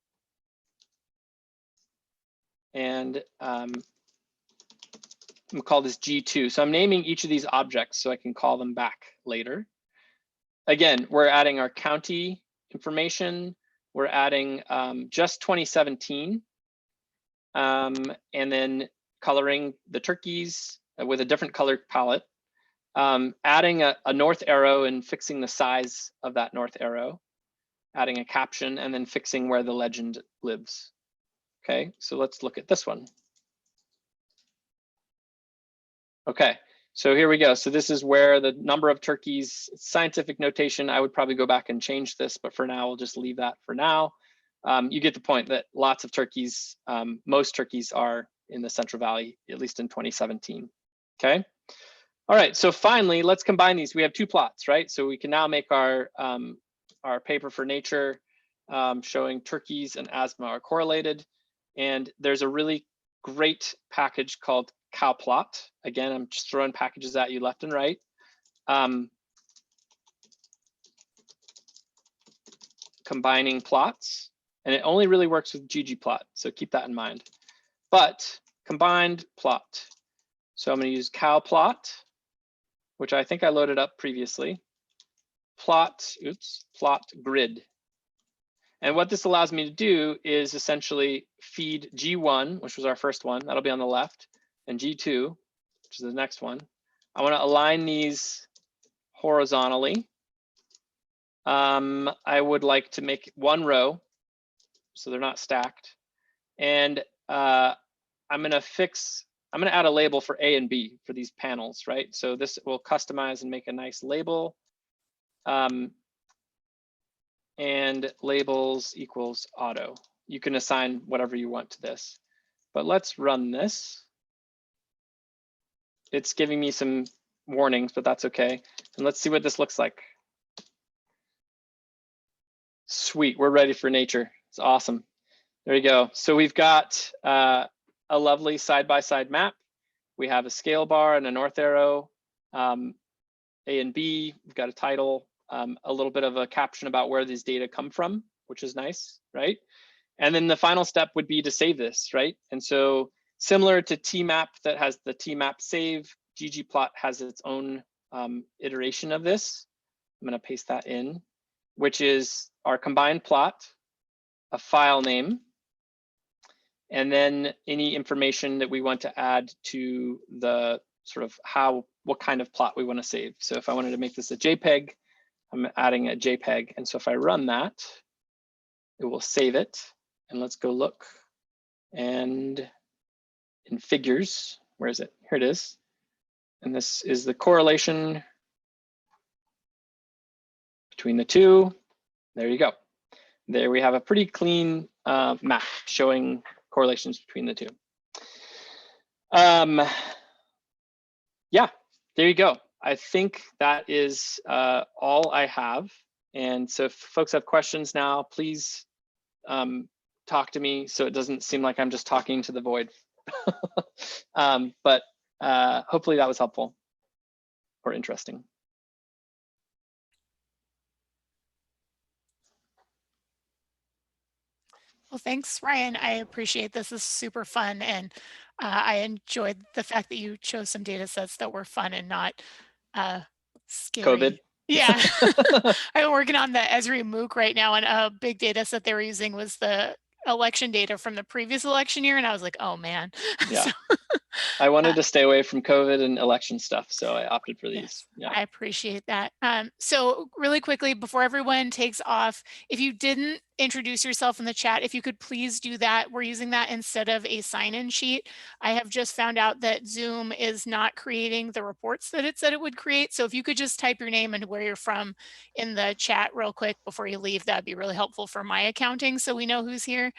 And I'm gonna call this G2. So I'm naming each of these objects so I can call them back later. Again, we're adding our county information. We're adding just 2017. And then coloring the turkeys with a different color palette. Adding a north arrow and fixing the size of that north arrow. Adding a caption and then fixing where the legend lives. Okay, so let's look at this one. Okay, so here we go. So this is where the number of turkeys, scientific notation, I would probably go back and change this, but for now, we'll just leave that for now. You get the point that lots of turkeys, most turkeys are in the Central Valley, at least in 2017, okay? All right, so finally, let's combine these. We have two plots, right? So we can now make our paper for Nature showing turkeys and asthma are correlated. And there's a really great package called cowplot. Again, I'm just throwing packages at you left and right. Combining plots, and it only really works with ggplot, so keep that in mind. But combined plot. So I'm going to use cowplot, which I think I loaded up previously. Plot grid. And what this allows me to do is essentially feed G1, which was our first one, that'll be on the left, and G2, which is the next one. I want to align these horizontally. I would like to make one row so they're not stacked. And I'm going to add a label for A and B for these panels, right? So this will customize and make a nice label. And labels equals auto. You can assign whatever you want to this. But let's run this. It's giving me some warnings, but that's okay. And let's see what this looks like. Sweet, we're ready for Nature. It's awesome. There you go. So we've got a lovely side-by-side map. We have a scale bar and a north arrow, A and B. We've got a title, a little bit of a caption about where these data come from, which is nice, right? And then the final step would be to save this, right? And so similar to tmap that has the tmap save, ggplot has its own iteration of this. I'm going to paste that in, which is our combined plot, a file name, and then any information that we want to add to the sort of what kind of plot we want to save. So if I wanted to make this a JPEG, I'm adding a JPEG. And so if I run that, it will save it. And let's go look. And in figures, where is it? Here it is. And this is the correlation between the two. There you go. There we have a pretty clean map showing correlations between the two. Yeah, there you go. I think that is all I have. And so if folks have questions now, please talk to me so it doesn't seem like I'm just talking to the void. But hopefully that was helpful or interesting. Well, thanks, Ryan. I appreciate this. This is super fun. And I enjoyed the fact that you chose some data sets that were fun and not scary. COVID. Yeah. I'm working on the Esri MOOC right now, and a big data set they were using was the election data from the previous election year. And I was like, oh man. Yeah. So, I wanted to stay away from COVID and election stuff, so I opted for these. yes, Yeah. I appreciate that. So really quickly, before everyone takes off, if you didn't introduce yourself in the chat, if you could please do that. We're using that instead of a sign-in sheet. I have just found out that Zoom is not creating the reports that it said it would create. So if you could just type your name and where you're from in the chat real quick before you leave, that'd be really helpful for my accounting so we know who's here.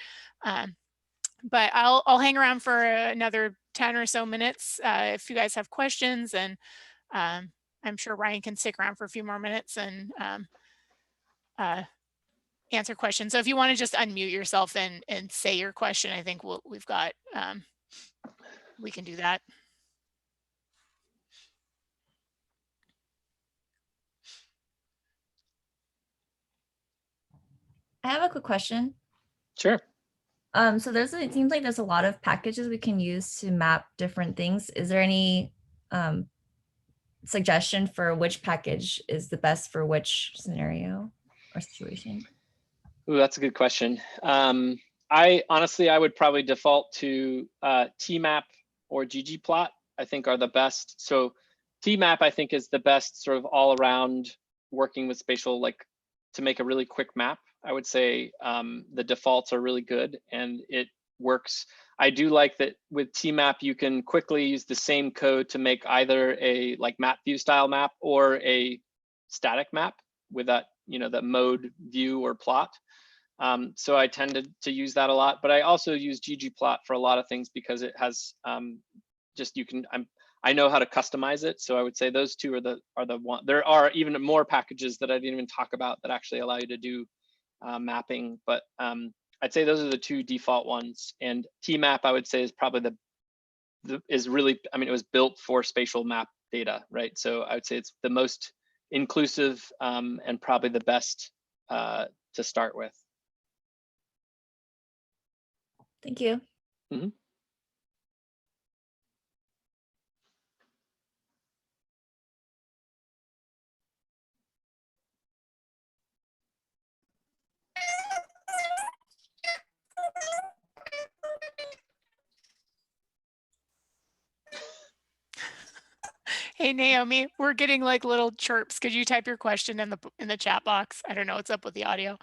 But I'll hang around for another 10 or so minutes if you guys have questions, and I'm sure Ryan can stick around for a few more minutes and answer questions. So if you want to just unmute yourself and say your question, I think we've got, we can do that. I have a quick question. Sure. So it seems like there's a lot of packages we can use to map different things. Is there any suggestion for which package is the best for which scenario or situation? Ooh, that's a good question. I would probably default to tmap or ggplot, I think are the best. So tmap, I think, is the best sort of all around working with spatial, like to make a really quick map. I would say the defaults are really good and it works. I do like that with tmap, you can quickly use the same code to make either a like map view style map or a static map with that, you know, the mode view or plot. So I tended to use that a lot, but I also use ggplot for a lot of things because it has just, you can, I know how to customize it. So I would say those two are the one. There are even more packages that I didn't even talk about that actually allow you to do mapping, but I'd say those are the two default ones. And tmap, I would say, is probably is really, I mean, it was built for spatial map data, right? So I would say it's the most inclusive and probably the best to start with. Thank you. Mm-hmm. Hey, Naomi, we're getting like little chirps. Could you type your question in the chat box? I don't know what's up with the audio.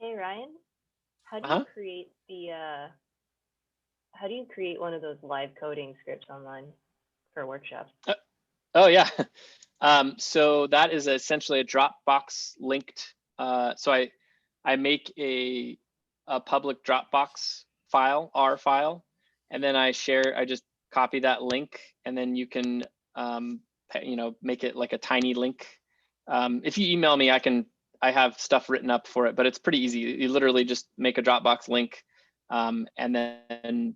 Hey, Ryan, how do you create the, how do you create one of those live coding scripts online for workshops? Oh yeah. So that is essentially a Dropbox linked. So I make a public Dropbox file, R file, and then I just copy that link, and then you can, you know, make it like a tiny link. If you email me, I have stuff written up for it, but it's pretty easy. You literally just make a Dropbox link, and then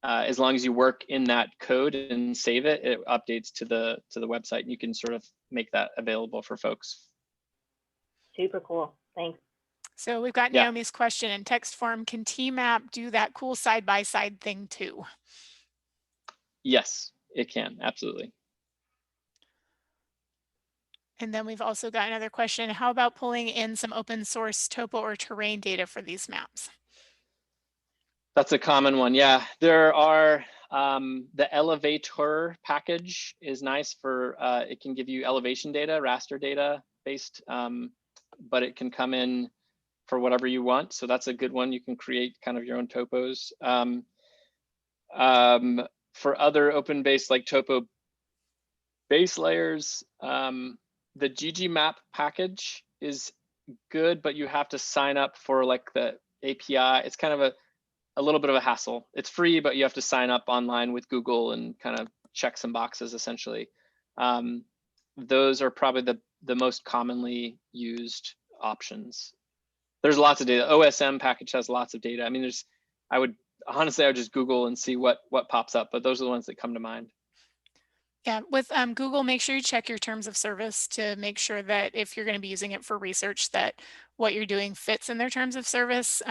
as long as you work in that code and save it, it updates to the website, and you can sort of make that available for folks. Super cool. Thanks. So we've got Naomi's question in text form. Can tmap do that cool side-by-side thing too? Yes, it can. Absolutely. And then we've also got another question. How about pulling in some open source topo or terrain data for these maps? That's a common one. Yeah, there are the elevator package is nice for it can give you elevation data, raster data based, but it can come in for whatever you want. So that's a good one. You can create kind of your own topos. For other open base like topo base layers, the ggmap package is good, but you have to sign up for like the API. It's kind of a little bit of a hassle. It's free, but you have to sign up online with Google and kind of check some boxes essentially. Those are probably the most commonly used options. There's lots of data. OSM package has lots of data. I mean, I would just Google and see what pops up, but those are the ones that come to mind. Yeah, with Google, make sure you check your terms of service to make sure that if you're going to be using it for research, that what you're doing fits in their terms of service.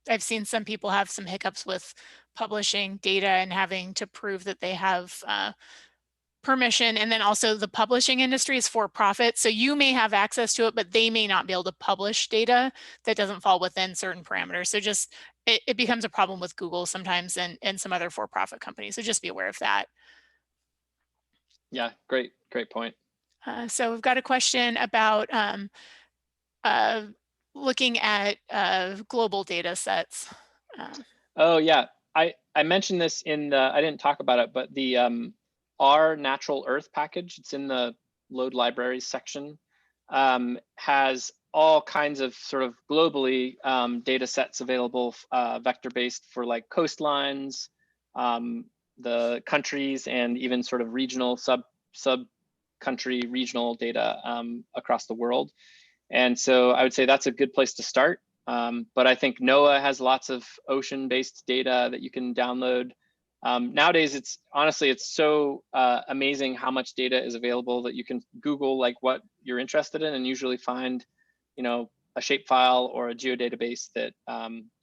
I've seen some people have some hiccups with publishing data and having to prove that they have permission. And then also the publishing industry is for profit. So you may have access to it, but they may not be able to publish data that doesn't fall within certain parameters. So just, it becomes a problem with Google sometimes and some other for-profit companies. So just be aware of that. Yeah, great point. So we've got a question about looking at global data sets. Oh yeah, I mentioned this in the, I didn't talk about it, but the R natural earth package, it's in the load libraries section, has all kinds of sort of globally data sets available, vector-based for like coastlines, the countries, and even sort of regional sub country regional data across the world. And so I would say that's a good place to start. But I think NOAA has lots of ocean-based data that you can download. Nowadays, it's honestly, it's so amazing how much data is available that you can Google like what you're interested in and usually find, you know, a shapefile or a geodatabase that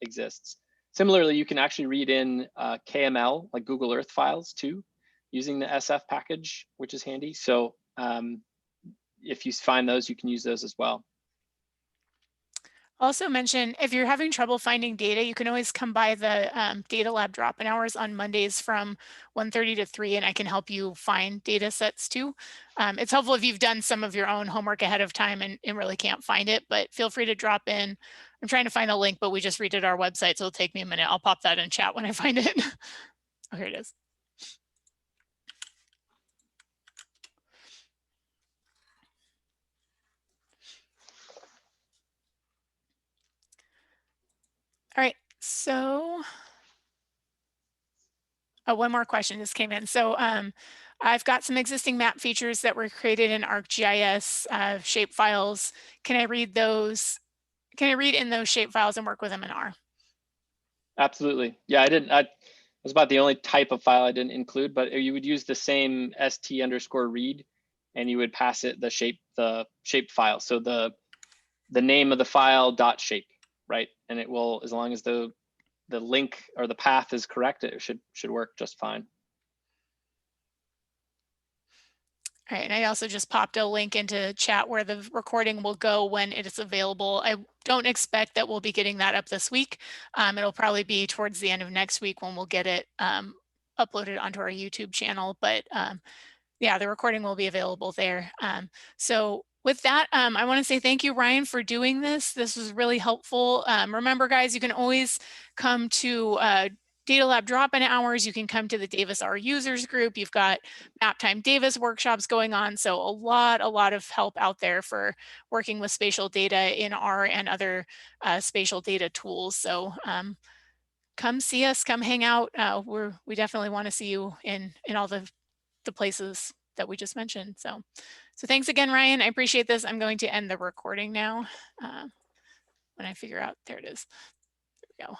exists. Similarly, you can actually read in KML, like Google Earth files too, using the SF package, which is handy. So if you find those, you can use those as well. Also mention, if you're having trouble finding data, you can always come by the data lab drop-in hours on Mondays from 1:30 to 3, and I can help you find data sets too. It's helpful if you've done some of your own homework ahead of time and really can't find it, but feel free to drop in. I'm trying to find a link, but we just redid our website, so it'll take me a minute. I'll pop that in chat when I find it. Oh, here it is. All right, so one more question just came in. So I've got some existing map features that were created in ArcGIS shapefiles. Can I read those? Can I read in those shapefiles and work with them in R? Absolutely. Yeah, I was about the only type of file I didn't include, but you would use the same st_read and you would pass it the shape file. So the name of the file .shape, right? And it will, as long as the link or the path is correct, it should work just fine. All right, and I also just popped a link into chat where the recording will go when it is available. I don't expect that we'll be getting that up this week. It'll probably be towards the end of next week when we'll get it uploaded onto our YouTube channel, but yeah, the recording will be available there. So with that, I want to say thank you, Ryan, for doing this. This was really helpful. Remember, guys, you can always come to Data Lab drop-in hours. You can come to the Davis R users group. You've got Maptime Davis workshops going on. So a lot of help out there for working with spatial data in R and other spatial data tools. So come see us, come hang out. We definitely want to see you in all the places that we just mentioned. So thanks again, Ryan. I appreciate this. I'm going to end the recording now when I figure out, there it is. There we go.